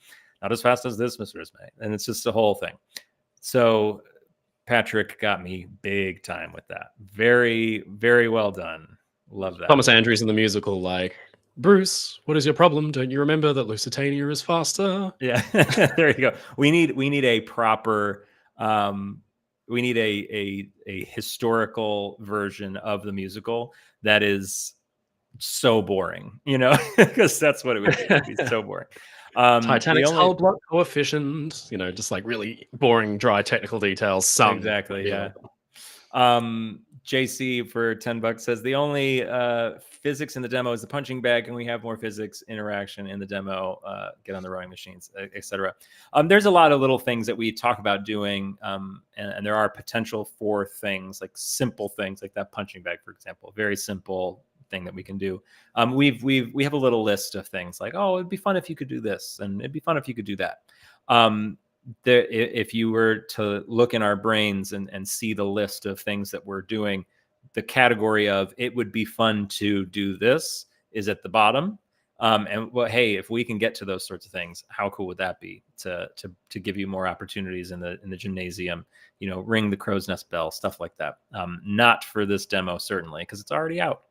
Not as fast as this, Mr. Ismay." And it's just the whole thing. So Patrick got me big time with that. Very, very well done. Love that. Thomas Andrews in the musical, like, Bruce, what is your problem? Don't you remember that Lusitania is faster? Yeah, there you go. We need a proper, we need a historical version of the musical that is so boring, because that's what it would be. It'd be so boring. Titanic's hull block coefficient, just like really boring, dry technical details. Exactly, yeah. JC for $10 says the only physics in the demo is the punching bag, and we have more physics interaction in the demo. Get on the rowing machines, etc. There's a lot of little things that we talk about doing, and there are potential for things like simple things like that punching bag, for example. Very simple thing that we can do. We have a little list of things like, oh, it'd be fun if you could do this, and it'd be fun if you could do that. If you were to look in our brains and see the list of things that we're doing, the category of it would be fun to do this is at the bottom. And well, hey, if we can get to those sorts of things, how cool would that be to give you more opportunities in the gymnasium, ring the crow's nest bell, stuff like that. Not for this demo, certainly, because it's already out.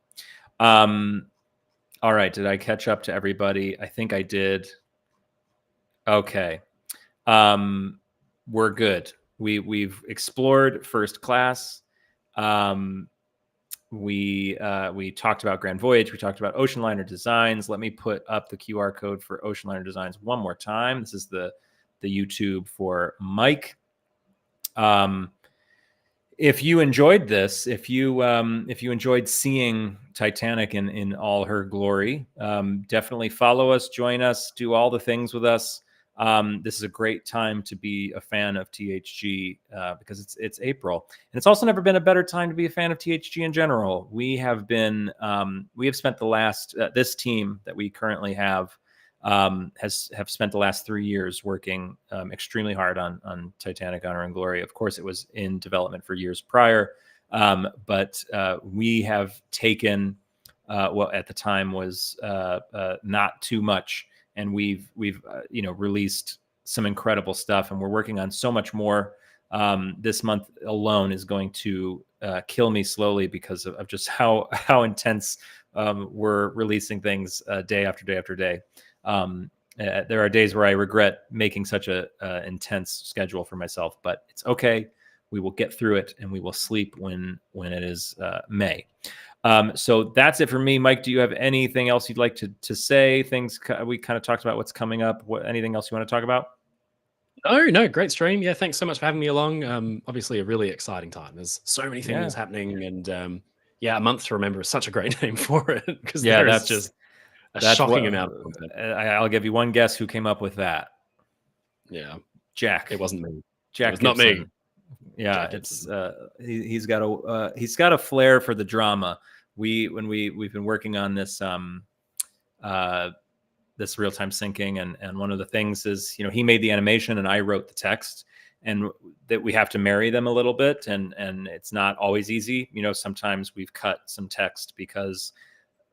All right. Did I catch up to everybody? I think I did. Okay. We're good. We've explored First Class. We talked about Grand Voyage. We talked about Oceanliner designs. Let me put up the QR code for Oceanliner designs one more time. This is the YouTube for Mike. If you enjoyed this, if you enjoyed seeing Titanic in all her glory, definitely follow us, join us, do all the things with us. This is a great time to be a fan of THG because it's April, and it's also never been a better time to be a fan of THG in general. We have spent the last this team that we currently have have spent the last 3 years working extremely hard on Titanic: Honor and Glory. Of course, it was in development for years prior, but we have taken what at the time was not too much. And we've released some incredible stuff, and we're working on so much more. This month alone is going to kill me slowly because of just how intense we're releasing things day after day after day. There are days where I regret making such a intense schedule for myself, but it's okay. We will get through it, and we will sleep when it is May. So that's it for me. Mike, do you have anything else you'd like to say? Things we kind of talked about what's coming up. Anything else you want to talk about? No, great stream. Yeah, thanks so much for having me along. Obviously a really exciting time. There's so many things happening, and a month to remember is such a great name for it because there's just a shocking amount of content. I'll give you one guess who came up with that. Yeah, Jack. It wasn't me. Jack, it was not me. Yeah, it's he's got a flair for the drama. We've been working on this this real-time syncing, and one of the things is he made the animation and I wrote the text, and that we have to marry them a little bit, and it's not always easy. Sometimes we've cut some text because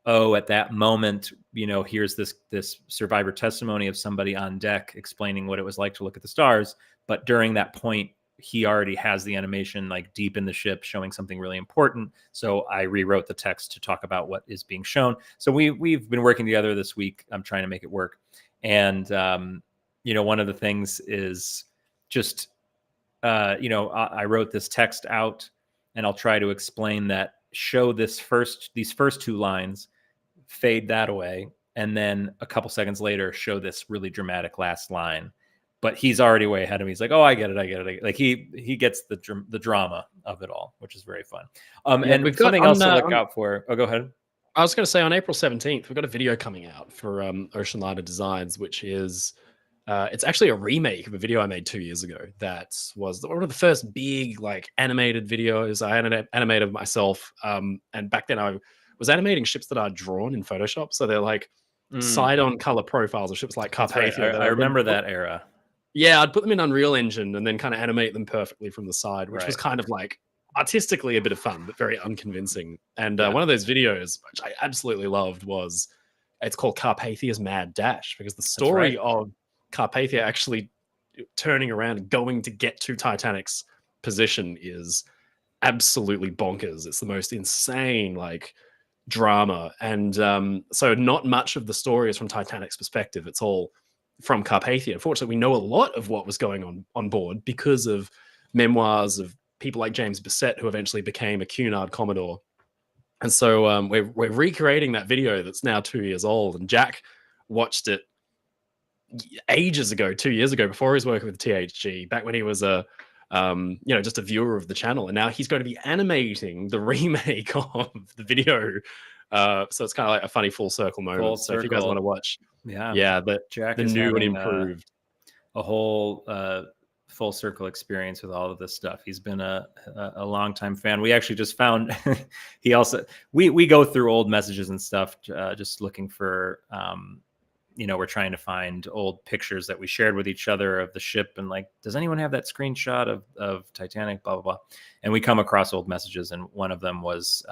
at that moment, here's this survivor testimony of somebody on deck explaining what it was like to look at the stars, but during that point he already has the animation like deep in the ship showing something really important. So I rewrote the text to talk about what is being shown. So we've been working together this week. I'm trying to make it work. And, one of the things is just, I wrote this text out, and I'll try to explain that, show these first two lines, fade that away. And then a couple seconds later, show this really dramatic last line. But he's already way ahead of me. He's like, "Oh, I get it." Like he gets the drama of it all, which is very fun. And we've got something else to look out for. Oh, go ahead. I was going to say on April 17th, we've got a video coming out for Oceanliner Designs, which is it's actually a remake of a video I made 2 years ago. That was one of the first big animated videos I animated myself. And back then I was animating ships that I'd drawn in Photoshop. So they're side-on color profiles of ships like That's right. Carpathia. I remember that era. Yeah, I'd put them in Unreal Engine and then kind of animate them perfectly from the side, which was Right. kind of like artistically a bit of fun, but very unconvincing. And Yeah. one of those videos, which I absolutely loved, was it's called Carpathia's Mad Dash, because the story of Carpathia actually turning around and going to get to Titanic's position is absolutely bonkers. It's the most insane like drama, and so not much of the story is from Titanic's perspective. It's all from Carpathia. Unfortunately, we know a lot of what was going on board because of memoirs of people like James Bissett, who eventually became a Cunard Commodore. And so we're recreating that video that's now 2 years old, and Jack watched it ages ago, 2 years ago, before he was working with THG, back when he was a just a viewer of the channel, and now he's going to be animating the remake of the video. So it's kind of like a funny full circle moment. So if you guys want to watch, Jack the is new and having, improved a whole full circle experience with all of this stuff. He's been a longtime fan. We actually just found he also we go through old messages and stuff, just looking for we're trying to find old pictures that we shared with each other of the ship, and like, does anyone have that screenshot of Titanic, blah blah blah. And we come across old messages, and one of them was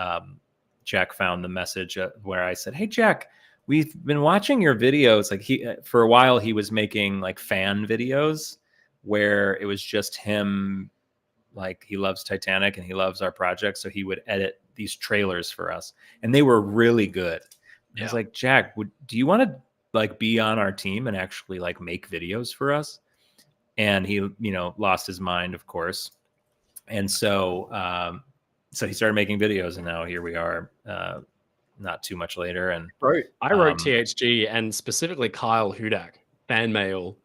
Jack found the message where I said, "Hey Jack, we've been watching your videos." Like, he for a while he was making like fan videos where it was just him, like, he loves Titanic and he loves our project, so he would edit these trailers for us, and they were really good. I was like, Jack, do you want to like be on our team and actually like make videos for us? And he lost his mind, of course. And so he started making videos, and now here we are, not too much later. And I wrote THG and specifically Kyle Hudak fan mail,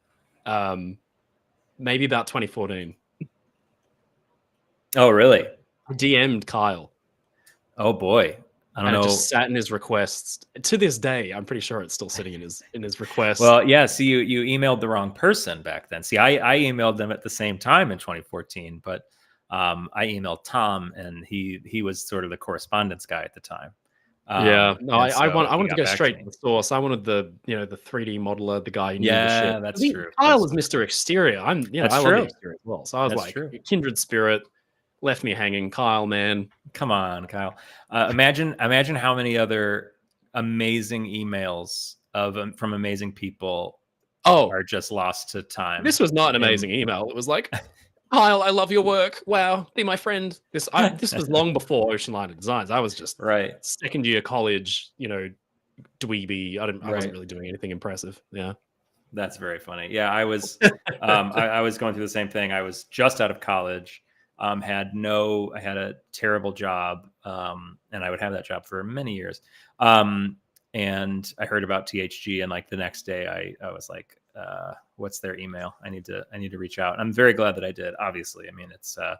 maybe about 2014. Oh, really? I DM'd Kyle. Oh boy. I don't know. It just sat in his requests. To this day, I'm pretty sure it's still sitting in his requests. Well, yeah. See, you emailed the wrong person back then. See, I emailed them at the same time in 2014, but I emailed Tom, and he was sort of the correspondence guy at the time. I wanted to go straight to the source. I wanted the 3D modeler, the guy who knew the ship. That's true. Kyle was Mr. Exterior. I love the exterior as well. So I was like, kindred spirit. Left me hanging. Kyle, man. Come on, Kyle. Imagine how many other amazing emails from amazing people are just lost to time. This was not an amazing email. It was like, Kyle, I love your work. Wow, be my friend. This was long before Oceanliner Designs. I was just second year college, dweeby. I wasn't really doing anything impressive. Yeah. That's very funny. Yeah, I was I was going through the same thing. I was just out of college. I had a terrible job, and I would have that job for many years. And I heard about THG, and like the next day I was like, what's their email? I need to reach out. And I'm very glad that I did. Obviously, I mean, it's I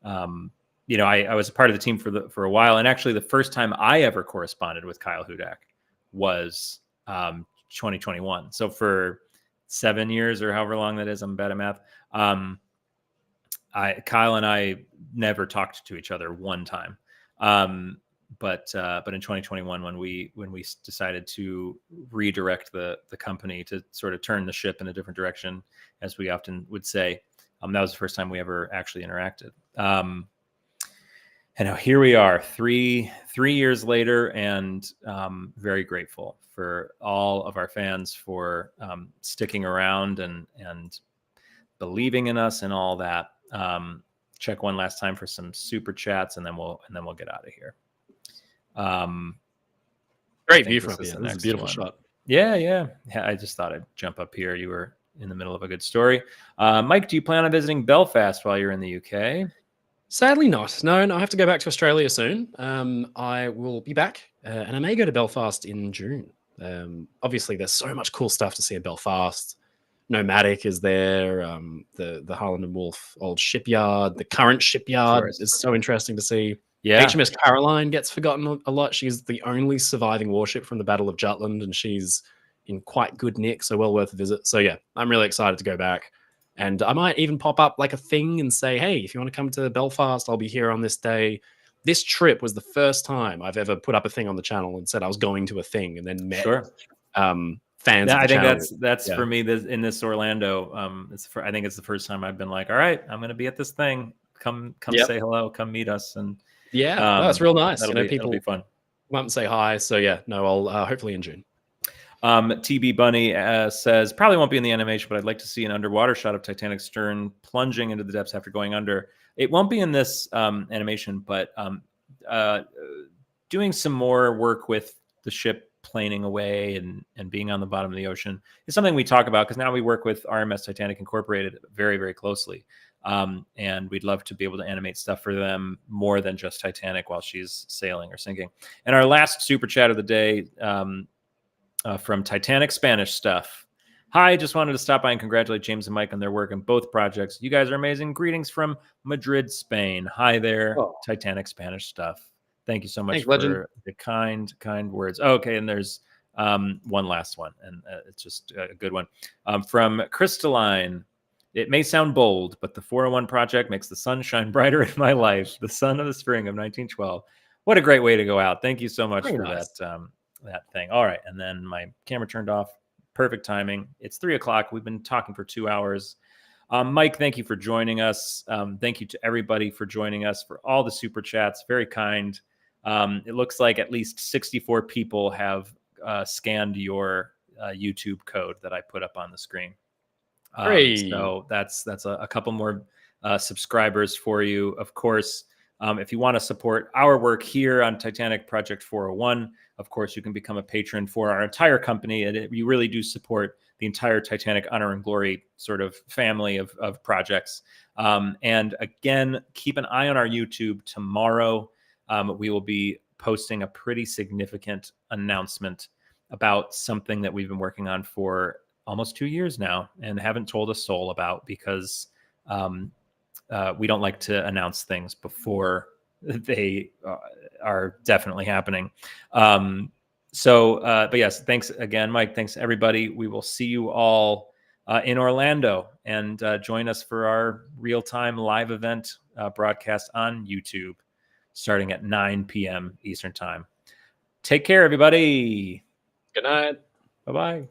was a part of the team for a while, and actually the first time I ever corresponded with Kyle Hudak was 2021. So for 7 years or however long that is, I'm bad at math. Kyle and I never talked to each other one time. But in 2021, when we decided to redirect the company to sort of turn the ship in a different direction, as we often would say, that was the first time we ever actually interacted. And now here we are, three years later, and very grateful for all of our fans for sticking around and believing in us and all that. Check one last time for some super chats, and then we'll get out of here. Great view from here. This is a beautiful shot. Yeah. I just thought I'd jump up here. You were in the middle of a good story. Mike, do you plan on visiting Belfast while you're in the UK? Sadly not. No, I have to go back to Australia soon. I will be back, and I may go to Belfast in June. Obviously, there's so much cool stuff to see in Belfast. Nomadic is there. The Harland and Wolff old shipyard, the current shipyard is so interesting to see. Yeah, HMS Caroline gets forgotten a lot. She's the only surviving warship from the Battle of Jutland, and she's in quite good nick, so well worth a visit. So yeah, I'm really excited to go back. And I might even pop up like a thing and say, hey, if you want to come to Belfast, I'll be here on this day. This trip was the first time I've ever put up a thing on the channel and said I was going to a thing, and then met fans of Yeah, the I think channel. that's for me in this Orlando. I think it's the first time I've been like, all right, I'm going to be at this thing. Come Yep. say hello. Come meet us. And Yeah, that's real nice. that'll be fun. Come up and say hi. So yeah, no, I'll hopefully in June. TB Bunny says, probably won't be in the animation, but I'd like to see an underwater shot of Titanic's stern plunging into the depths after going under. It won't be in this animation, but doing some more work with the ship planing away and being on the bottom of the ocean is something we talk about, because now we work with RMS Titanic Incorporated very, very closely. And we'd love to be able to animate stuff for them more than just Titanic while she's sailing or sinking. And our last super chat of the day, from Titanic Spanish Stuff. Hi, just wanted to stop by and congratulate James and Mike on their work on both projects. You guys are amazing. Greetings from Madrid, Spain. Hi there, Titanic Spanish Stuff. Thank you so much for the kind words. Okay, and there's one last one, and it's just a good one. From Crystalline. It may sound bold, but the 401 project makes the sun shine brighter in my life. The sun of the spring of 1912. What a great way to go out. Thank you so much for that thing. All right. And then my camera turned off. Perfect timing. It's 3:00. We've been talking for 2 hours. Mike, thank you for joining us. Thank you to everybody for joining us, for all the super chats. Very kind. It looks like at least 64 people have scanned your YouTube code that I put up on the screen. So that's a couple more subscribers for you. Of course, if you want to support our work here on Titanic Project 401, of course, you can become a patron for our entire company. And you really do support the entire Titanic Honor and Glory sort of family of projects. And again, keep an eye on our YouTube tomorrow. We will be posting a pretty significant announcement about something that we've been working on for almost 2 years now and haven't told a soul about, because we don't like to announce things before they are definitely happening. But yes, thanks again, Mike. Thanks everybody. We will see you all in Orlando, and join us for our real-time live event broadcast on YouTube starting at 9 p.m. Eastern time. Take care, everybody. Good night. Bye-bye.